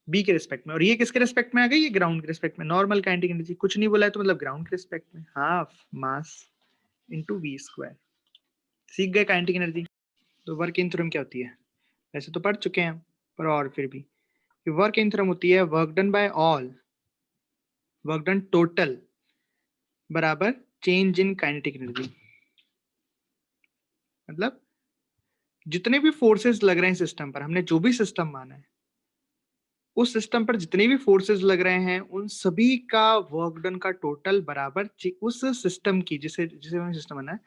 Speaker 1: बी के रिस्पेक्ट में, और ये किसके रिस्पेक्ट में आ गई? ये ग्राउंड के रिस्पेक्ट में। नॉर्मल काइनेटिक एनर्जी कुछ नहीं बोला है, तो मतलब ग्राउंड के रिस्पेक्ट में, half mass into V square. सीख गए काइनेटिक एनर्जी? तो वर्क इन थ्योरम क्या होती है? वैसे तो पढ़ चुके हैं, पर और फिर भी, वर्क इन थ्योरम होती है work done bye all, work done total बराबर चेंज इन काइनेटिक एनर्जी। मतलब जितने भी फोर्सेस लग रहे हैं सिस्टम पर, हमने जो भी सिस्टम माना है, उस सिस्टम पर जितने भी फोर्सेस लग रहे हैं, उन सभी का वर्क डन का टोटल बराबर उस सिस्टम की, जिसे जिसे हमने सिस्टम माना है,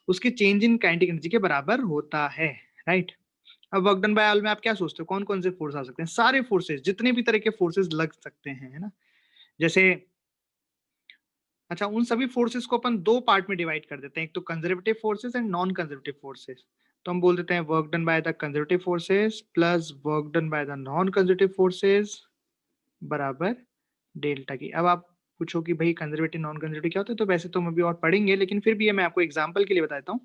Speaker 1: उसके चेंज इन काइनेटिक एनर्जी के बराबर होता है, राइट? अब वर्क डन बाय ऑल में आप क्या सोचते हो, कौन कौन से फोर्स आ सकते हैं? सारे फोर्सेस, जितने भी तरह के फोर्सेस लग सकते हैं, है ना? जैसे, अच्छा, उन सभी फोर्सेस को अपन दो पार्ट में डिवाइड कर देते हैं, एक तो conservative forces and non conservative forces. तो हम बोल देते हैं work done by the conservative forces plus work done by the non conservative forces बराबर डेल्टा की। अब आप पूछो कि भाई कंजर्वेटिव नॉन कंजर्वेटिव क्या होता है, तो वैसे तो हम अभी और पढ़ेंगे, लेकिन फिर भी ये मैं आपको एग्जांपल के लिए बताता हूँ।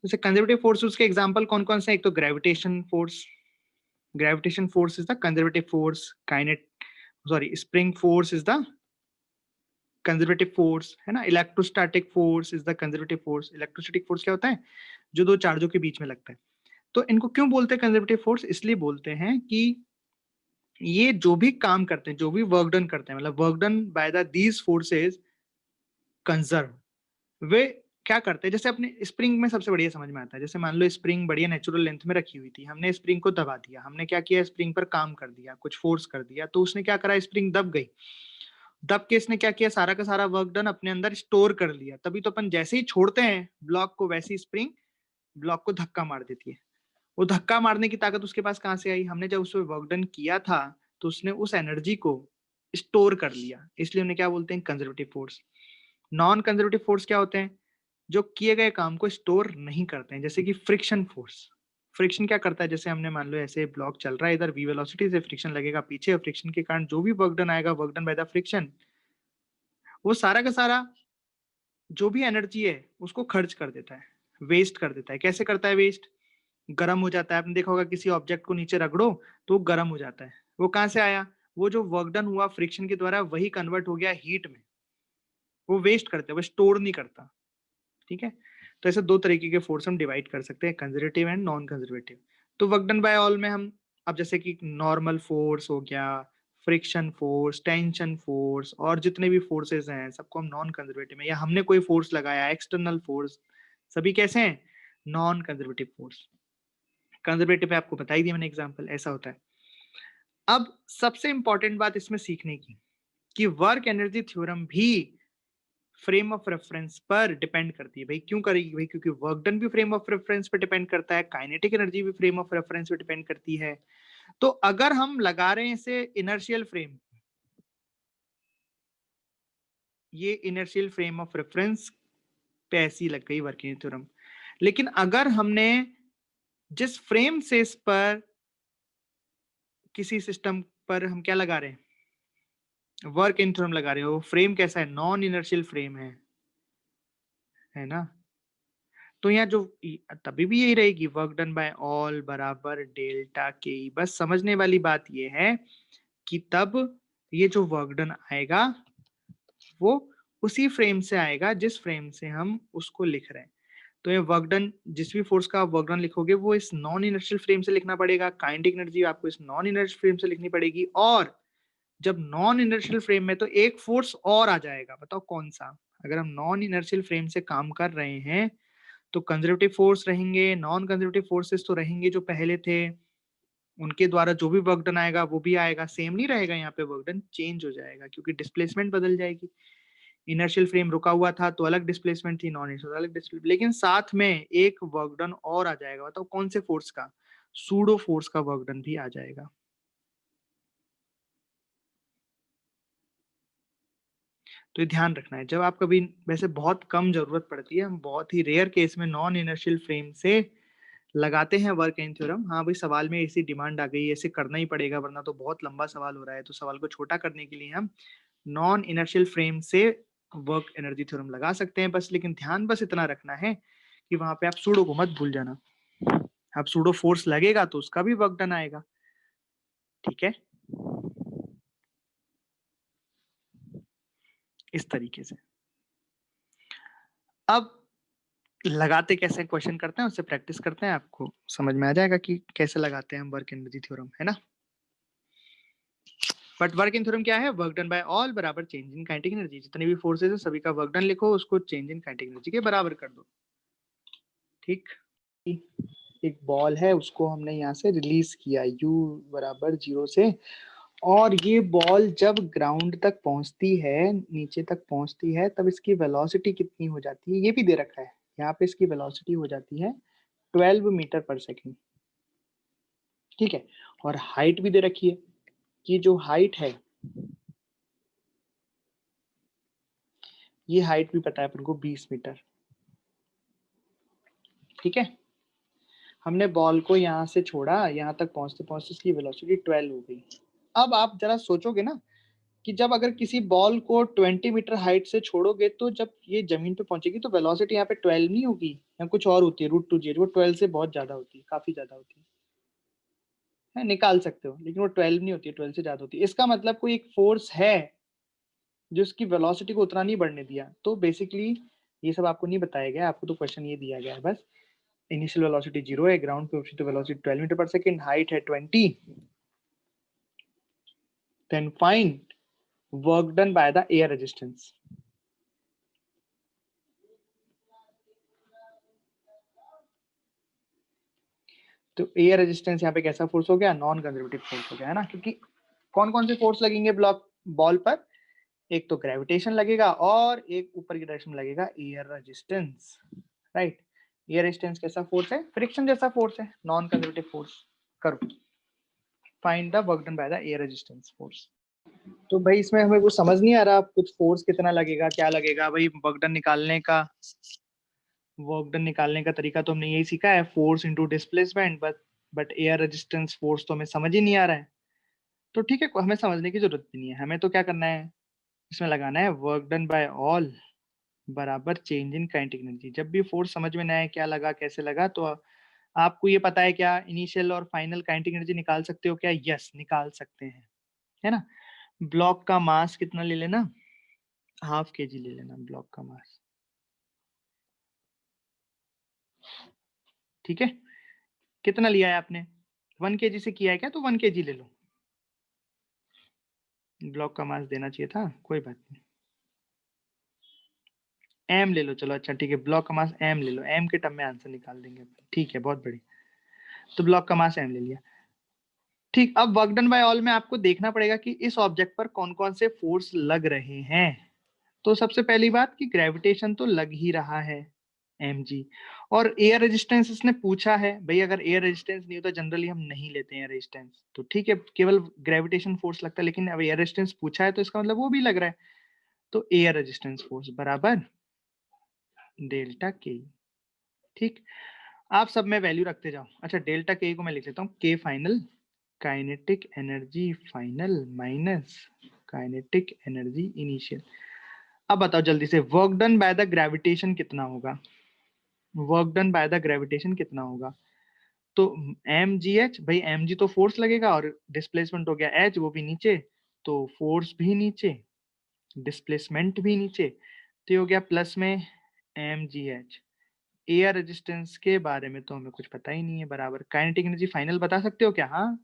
Speaker 1: जैसे कंजर्वेटिव फोर्सेस के एग्जांपल कौन कौन से हैं? एक तो gravitation force, gravitation force is the conservative force, spring force is the conservative force, है ना। Electrostatic force is the conservative force. Electrostatic force क्या होता है? जो दो चार्जों के बीच में लगता है। तो इनको क्यों बोलते हैं कंजर्वेटिव फोर्स? इसलिए बोलते हैं कि ये जो भी काम करते हैं, जो भी वर्क डन करते हैं, मतलब work done by the these forces conserve, वे क्या करते हैं? जैसे अपने स्प्रिंग में सबसे बढ़िया समझ में आता है, जैसे मान लो स्प्रिंग बढ़िया नेचुरल लेंथ में रखी हुई थी, हमने स्प्रिंग को दबा दिया, हमने क्या किया, स्प्रिंग पर काम कर दिया, कुछ फोर्स कर दिया, तो उसने क्या करा, स्प्रिंग दब गई। दब के इसने क्या किया, सारा का सारा वर्क डन अपने अंदर स्टोर कर लिया। तभी तो अपन जैसे ही छोड़ते हैं ब्लॉक को, वैसे ही स्प्रिंग ब्लॉक को धक्का मार देती है। वो धक्का मारने की ताकत उसके पास कहां से आई? हमने जब उसमें वर्क डन किया था तो उसने उस एनर्जी को स्टोर कर लिया, इसलिए उन्हें क्या बोलते हैं? Conservative force. Non conservative force क्या होते हैं? जो किए गए काम को स्टोर नहीं करते हैं, जैसे कि फ्रिक्शन फोर्स। फ्रिक्शन क्या करता है? जैसे हमने मान लो ऐसे ब्लॉक चल रहा है, इधर v वेलोसिटी से फ्रिक्शन लगेगा पीछे, और फ्रिक्शन के कारण जो भी वर्क डन आएगा, work done by the friction, वो सारा का सारा जो भी एनर्जी है उसको खर्च कर देता है, वेस्ट कर देता है। कैसे करता है वेस्ट? गर्म हो जाता है। आपने देखा होगा किसी ऑब्जेक्ट को नीचे रगड़ो तो वो गर्म हो जाता है। वो कहाँ से आया? वो जो वर्क डन हुआ फ्रिक्शन के द्वारा, वही कन्वर्ट हो गया हीट में। वो वेस्ट करता है, वो स्टोर नहीं करता। ठीक है। तो ऐसे दो तरीके के फोर्स हम डिवाइड कर सकते हैं, कंजर्वेटिव एंड नॉन कंजर्वेटिव। तो वर्क डन बाय ऑल में हम, अब जैसे कि नॉर्मल फोर्स हो गया, फ्रिक्शन फोर्स, टेंशन फोर्स, और जितने भी फोर्सेस हैं सबको हम नॉन कंजर्वेटिव में, या हमने कोई फोर्स लगाया एक्सटर्नल फोर्स, सभी कैसे हैं? Non conservative force. कंजर्वेटिव पे आपको बता ही दिया मैंने एग्जांपल, ऐसा होता है। अब सबसे इंपॉर्टेंट बात इसमें सीखने की, कि वर्क एनर्जी थ्योरम भी फ्रेम ऑफ रेफरेंस पर डिपेंड करती है। भाई क्यों करेगी? भाई क्योंकि वर्क डन भी फ्रेम ऑफ रेफरेंस पर डिपेंड करता है, काइनेटिक एनर्जी भी फ्रेम ऑफ रेफरेंस पर डिपेंड करती है। तो अगर हम लगा रहे हैं इसे इनर्शियल फ्रेम, ये इनर्शियल फ्रेम ऑफ रेफरेंस पे ऐसी लग गई वर्किंग थ्योरम। लेकिन अगर हमने जिस फ्रेम से इस पर, किसी सिस्टम पर हम क्या लगा रहे हैं, वर्क इन थ्योरम लगा रहे हो, फ्रेम कैसा है? नॉन इनर्शियल फ्रेम है ना। तो यहाँ जो तभी भी यही रहेगी, वर्क डन बाय ऑल बराबर डेल्टा के। बस समझने वाली बात ये है कि तब ये जो वर्क डन आएगा वो उसी फ्रेम से आएगा जिस फ्रेम से हम उसको लिख रहे हैं। तो ये वर्क डन, जिस भी फोर्स का वर्क डन लिखोगे वो इस नॉन इनर्शियल फ्रेम से लिखना पड़ेगा, काइनेटिक एनर्जी आपको इस नॉन इनर्शियल फ्रेम से लिखनी पड़ेगी। और जब नॉन इनर्शियल फ्रेम में, तो एक फोर्स और आ जाएगा, बताओ कौन सा? अगर हम नॉन इनर्शियल फ्रेम से काम कर रहे हैं तो कंजर्वेटिव फोर्स रहेंगे, नॉन कंजर्वेटिव फोर्सेस तो रहेंगे जो पहले थे, उनके द्वारा जो भी वर्क डन आएगा वो भी आएगा, सेम नहीं रहेगा। यहाँ पे वर्क डन चेंज हो जाएगा क्योंकि डिस्प्लेसमेंट बदल जाएगी। इनर्शियल फ्रेम रुका हुआ था तो अलग डिस्प्लेसमेंट थी, नॉन इनर्शियल अलग डिस्प्लेसमेंट, लेकिन साथ में एक वर्क डन और आ जाएगा। बताओ कौन से फोर्स का? सूडो फोर्स का वर्क डन भी आ जाएगा। तो ये ध्यान रखना है। जब आप कभी, वैसे बहुत कम जरूरत पड़ती है, हम बहुत ही रेयर केस में नॉन इनर्शियल फ्रेम से लगाते हैं वर्क इन थ्योरम। हाँ भाई, सवाल में ऐसी डिमांड आ गई, ऐसे करना ही पड़ेगा वरना तो बहुत लंबा सवाल हो रहा है, तो सवाल को छोटा करने के लिए हम नॉन इनर्शियल फ्रेम से वर्क एनर्जी थ्योरम लगा सकते हैं बस। लेकिन ध्यान बस इतना रखना है कि वहां पे आप सूडो को मत भूल जाना। अब सूडो फोर्स लगेगा तो उसका भी वर्क डन आएगा। ठीक है, इस तरीके से। अब लगाते कैसे, क्वेश्चन करते हैं, उससे प्रैक्टिस करते हैं, आपको समझ में आ जाएगा कि कैसे लगाते हैं हम वर्क एनर्जी थ्योरम, है ना। बट वर्क इन थ्योरम क्या है? वर्क डन बाय ऑल बराबर चेंज इन काइनेटिक एनर्जी। जितने भी फोर्सेस है सभी का वर्क डन लिखो, उसको चेंज इन काइनेटिक एनर्जी के बराबर कर दो। ठीक। एक बॉल है, उसको हमने यहाँ से रिलीज किया u बराबर 0 से, और ये बॉल जब ग्राउंड तक पहुंचती है, नीचे तक पहुंचती है, तब इसकी वेलोसिटी कितनी हो जाती है? ये भी दे रखा है यहाँ पे। इसकी वेलोसिटी हो जाती है 12 मीटर पर सेकेंड। ठीक है। और हाइट भी दे रखी है, कि जो हाइट है, ये हाइट भी पता है अपन को 20 मीटर। ठीक है। हमने बॉल को यहाँ से छोड़ा, यहाँ तक पहुंचते पहुंचते इसकी वेलोसिटी 12 हो गई। अब आप जरा सोचोगे ना कि जब अगर किसी बॉल को 20 मीटर हाइट से छोड़ोगे तो जब ये जमीन पे पहुंचेगी तो वेलोसिटी यहाँ पे 12 नहीं होगी या कुछ और होती है, √2g, वो 12 से बहुत ज्यादा होती है, काफी ज्यादा होती है, निकाल सकते हो, लेकिन वो 12 नहीं होती है, 12 से ज्यादा होती है। इसका मतलब कोई एक फोर्स है जो उसकी वेलोसिटी को उतना नहीं बढ़ने दिया। तो बेसिकली ये सब आपको नहीं बताया गया, आपको तो क्वेश्चन ये दिया गया है बस। इनिशियल वेलोसिटी 0 है, ग्राउंड पे तो वेलोसिटी 12 मीटर पर सेकेंड, हाइट है 20, then find work done by the air resistance. तो एयर रेजिस्टेंस यहाँ पे कैसा फोर्स हो गया, नॉन कंजर्वेटिव फोर्स हो गया है ना, क्योंकि कौन कौन से फोर्स लगेंगे ब्लॉक बॉल पर, एक तो ग्रेविटेशन लगेगा और एक ऊपर की डायरेक्शन में लगेगा air resistance, right. Air resistance कैसा फोर्स है, फ्रिक्शन जैसा फोर्स है, नॉन कंजर्वेटिव फोर्स। करो find the work done by the air resistance force. तो भाई इसमें हमें कुछ समझ नहीं आ रहा, कुछ फोर्स कितना लगेगा, क्या लगेगा भाई। वर्क डन निकालने का तरीका तो हमने यही सीखा है, force into displacement, but air resistance force तो हमें समझ ही नहीं आ रहा है। तो ठीक है, हमें समझने की जरूरत भी नहीं है, हमें तो क्या करना है, इसमें लगाना है वर्क डन बाय ऑल बराबर चेंज इन काइनेटिक एनर्जी। जब भी फोर्स समझ में ना आए क्या लगा कैसे लगा, तो आपको ये पता है क्या, इनिशियल और फाइनल काइनेटिक एनर्जी निकाल सकते हो क्या, यस निकाल सकते हैं, है ना। ब्लॉक का मास कितना ले लेना, ½ kg ले लेना ब्लॉक का मास, ठीक है। कितना लिया है आपने, 1 kg से किया है क्या, तो 1 kg ले लो, ब्लॉक का मास देना चाहिए था, कोई बात नहीं। एम ले लो, चलो अच्छा ठीक है, ब्लॉक का मास एम ले लो, एम के टर्म में आंसर निकाल देंगे, ठीक है बहुत बढ़िया। तो ब्लॉक का मास एम ले लिया, ठीक। अब वर्क डन बाय ऑल में आपको देखना पड़ेगा कि इस ऑब्जेक्ट पर कौन कौन से फोर्स लग रहे हैं। तो सबसे पहली बात कि ग्रेविटेशन तो लग ही रहा है mg, और एयर रेजिस्टेंस इसने पूछा है भाई, अगर एयर रेजिस्टेंस नहीं होता जनरली हम नहीं लेते हैं रेजिस्टेंस, तो ठीक है केवल ग्रेविटेशन फोर्स लगता है, लेकिन अब एयर रेजिस्टेंस पूछा है तो इसका मतलब वो भी लग रहा है। तो एयर रेजिस्टेंस फोर्स बराबर डेल्टा के, ठीक। आप सब में वैल्यू रखते जाओ। अच्छा डेल्टा के को मैं लिख लेता हूँ के final kinetic energy final minus kinetic energy initial. अब बताओ जल्दी से, work done by the gravitation कितना होगा, work done by the gravitation कितना होगा। तो mgh, भाई mg तो फोर्स लगेगा और डिस्प्लेसमेंट हो गया h, वो भी नीचे, तो फोर्स भी नीचे डिस्प्लेसमेंट भी नीचे, तो ये हो गया प्लस में mgh। एयर रेजिस्टेंस के बारे में तो हमें कुछ पता ही नहीं है, बराबर काइनेटिक एनर्जी फाइनल बता सकते हो क्या, हाँ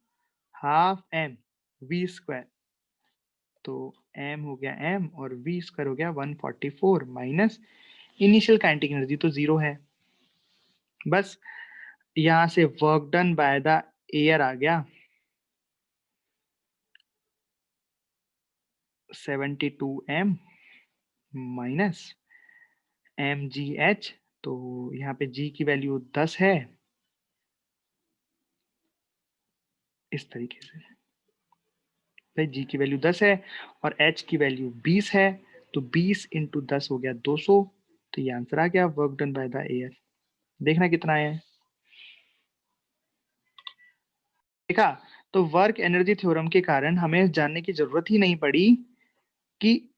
Speaker 1: हाफ m v स्क्वायर, तो m हो गया m और v स्क्वायर हो गया 144 माइनस इनिशियल काइनेटिक एनर्जी तो 0 है। बस यहाँ से work done by the air आ गया 72m माइनस mgh, तो यहाँ पे g की वैल्यू 10 है, इस तरीके से भाई g की वैल्यू 10 है और h की वैल्यू 20 है, तो 20 इंटू 10 हो गया 200, तो ये आंसर आ गया work done by the air. देखना कितना है, देखा। तो वर्क एनर्जी थ्योरम के कारण हमें जानने की जरूरत ही नहीं पड़ी कि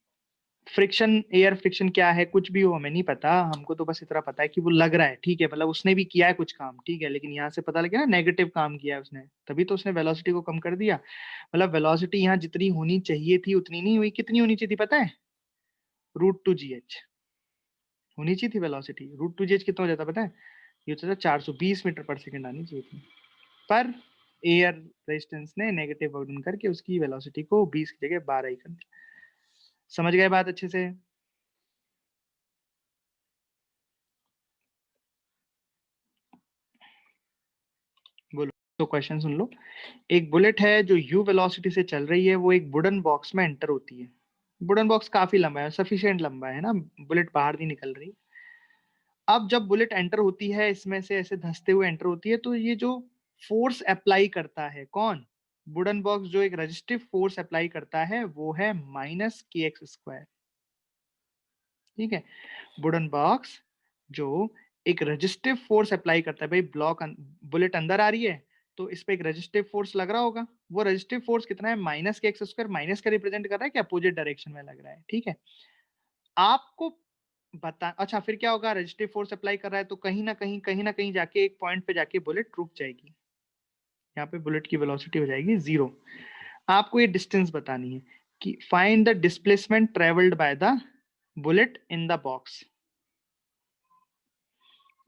Speaker 1: फ्रिक्शन एयर फ्रिक्शन क्या है, कुछ भी हो हमें नहीं पता, हमको तो बस इतना पता है कि वो लग रहा है, ठीक है, मतलब उसने भी किया है कुछ काम, ठीक है, लेकिन यहाँ से पता लगे ना नेगेटिव काम किया है उसने, तभी तो उसने वेलोसिटी को कम कर दिया। मतलब वेलोसिटी यहाँ जितनी होनी चाहिए थी उतनी नहीं हुई, कितनी होनी चाहिए थी पता है, √2gh होनी चाहिए थी वेलोसिटी, √2gh कितना हो जाता पता है, ये होता था 420 मीटर पर सेकेंड आनी चाहिए थी, पर एयर रेजिस्टेंस ने नेगेटिव वर्क करके उसकी वेलोसिटी को 20 की जगह 12 ही कर दिया। समझ गए बात अच्छे से, बोलो। तो क्वेश्चन सुन लो, एक बुलेट है जो u वेलोसिटी से चल रही है, वो एक वुडन बॉक्स में एंटर होती है। वुडन बॉक्स काफी लंबा है, सफिशिएंट लंबा है ना, बुलेट बाहर नहीं निकल रही। अब जब बुलेट एंटर होती है, इसमें से ऐसे धंसते हुए एंटर होती है, तो ये जो फोर्स अप्लाई करता है कौन, वुडन बॉक्स जो एक रेजिस्टिव फोर्स अप्लाई करता है वो है -kx स्क्वायर, ठीक है। वुडन बॉक्स जो एक रेजिस्टिव फोर्स अप्लाई करता है, भाई बुलेट अंदर आ रही है तो इस पे एक रेजिस्टिव फोर्स लग रहा होगा। वो रेजिस्टिव फोर्स कितना है, minus K X square, minus का रिप्रेजेंट कर रहा है कि अपोजिट डायरेक्शन में लग रहा है, ठीक है। आपको बता, अच्छा फिर क्या होगा, रेजिस्टिव फोर्स अप्लाई कर रहा है तो कहीं ना कहीं जाके एक पॉइंट पे जाके बुलेट रुक जाएगी, यहाँ पे बुलेट की वेलोसिटी हो जाएगी 0। आपको ये डिस्टेंस बतानी है कि find the displacement travelled by the bullet in the box,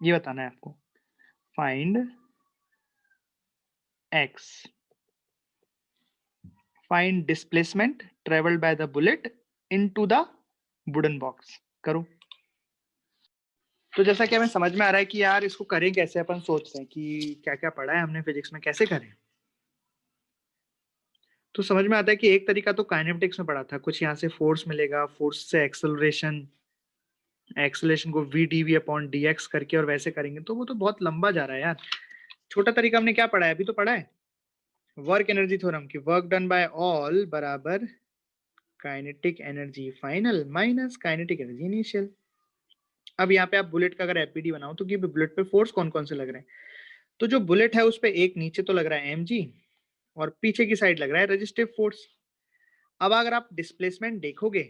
Speaker 1: ये बताना है आपको। Find x, find displacement travelled by the bullet into the wooden box. करो। तो जैसा कि हमें समझ में आ रहा है कि यार इसको करें कैसे, अपन सोच रहे हैं कि क्या क्या पढ़ा है हमने फिजिक्स में, कैसे करें। तो समझ में आता है कि एक तरीका तो काइनेमेटिक्स में पढ़ा था, कुछ यहाँ से फोर्स मिलेगा, फोर्स से एक्सेलरेशन, एक्सेलरेशन को v dv अपॉन dx करके और वैसे करेंगे, तो वो तो बहुत लंबा जा रहा है यार। छोटा तरीका हमने क्या पढ़ा है, अभी तो पढ़ा है वर्क एनर्जी थ्योरम की, वर्क डन बाय ऑल बराबर kinetic energy final minus kinetic energy initial. अब यहाँ पे आप बुलेट का अगर एपीडी बनाओ तो कि बुलेट पे फोर्स कौन कौन से लग रहे हैं, तो जो बुलेट है उस पे एक नीचे तो लग रहा है mg और पीछे की साइड लग रहा है रेजिस्टिव फोर्स। अब अगर आप डिस्प्लेसमेंट देखोगे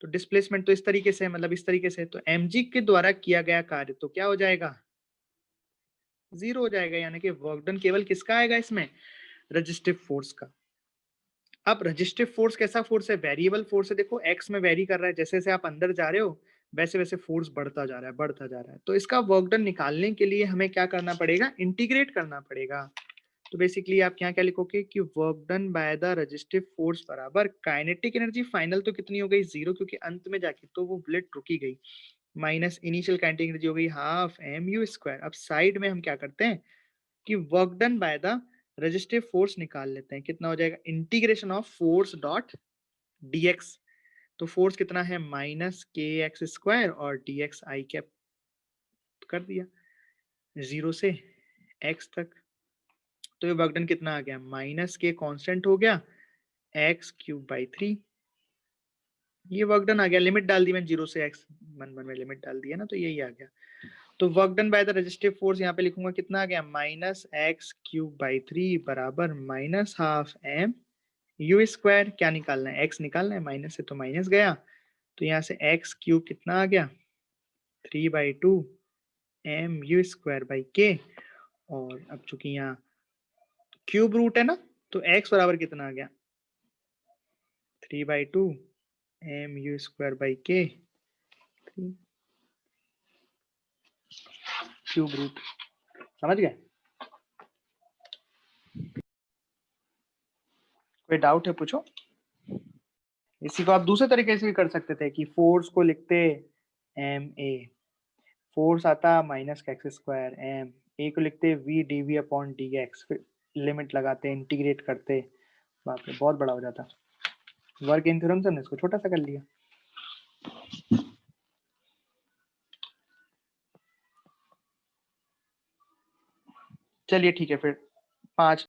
Speaker 1: तो डिस्प्लेसमेंट तो इस तरीके से, मतलब इस तरीके से, तो mg के द्वारा किया गया कार्य तो क्या हो जाएगा, 0 हो जाएगा, यानी कि वर्क डन केवल किसका आएगा इसमें, रेजिस्टिव फोर्स का। अब रेजिस्टिव फोर्स कैसा फोर्स है, वेरिएबल फोर्स है, देखो एक्स में वेरी कर रहा है, जैसे जैसे आप अंदर जा रहे हो वैसे वैसे फोर्स बढ़ता जा रहा है, बढ़ता जा रहा है। तो इसका वर्क डन निकालने के लिए हमें क्या करना पड़ेगा, इंटीग्रेट करना पड़ेगा। तो बेसिकली आप यहाँ क्या लिखोगे कि work done by the resistive force बराबर काइनेटिक एनर्जी फाइनल तो कितनी हो गई 0, क्योंकि अंत में जाके तो वो बुलेट रुकी गई, माइनस इनिशियल काइनेटिक एनर्जी हो गई हाफ एम यू स्क्वायर। अब साइड में हम क्या करते हैं कि work done by the resistive force निकाल लेते हैं, कितना हो जाएगा, integration of force dot DX. तो फोर्स कितना है, माइनस के एक्स स्क्वायर और डीएक्स आई कैप कर दिया 0 से x तक। तो ये वर्क डन कितना आ गया, माइनस के कांस्टेंट हो गया एक्स क्यूब बाई 3। ये वर्क डन आ गया, लिमिट डाल दी मैं 0 से x, मन में लिमिट डाल दिया ना, तो यही आ गया। तो work done by the resistive force यहाँ पे लिखूंगा कितना आ गया, माइनस एक्स क्यूब बाई 3 बराबर minus half M U square. क्या निकालना है, x निकालना है, माइनस से तो माइनस गया, तो यहाँ से एक्स क्यूब कितना आ गया 3/2 एम यू स्क्वायर बाई के। और अब चूंकि यहाँ क्यूब रूट है ना, तो x बराबर कितना आ गया 3/2 एम यू स्क्वायर बाई के क्यूब रूट। समझ गए, कोई डाउट है पूछो। इसी को आप दूसरे तरीके से भी कर सकते थे कि फोर्स को लिखते एम ए, फोर्स आता माइनस का एक्स स्क्वायर एम, ए को लिखते V D V upon D X, फिर लिमिट लगाते इंटीग्रेट करते, बाप रे बहुत बड़ा हो जाता। वर्क इन थ्योरम से हमने इसको छोटा सा कर लिया। चलिए ठीक है, फिर 5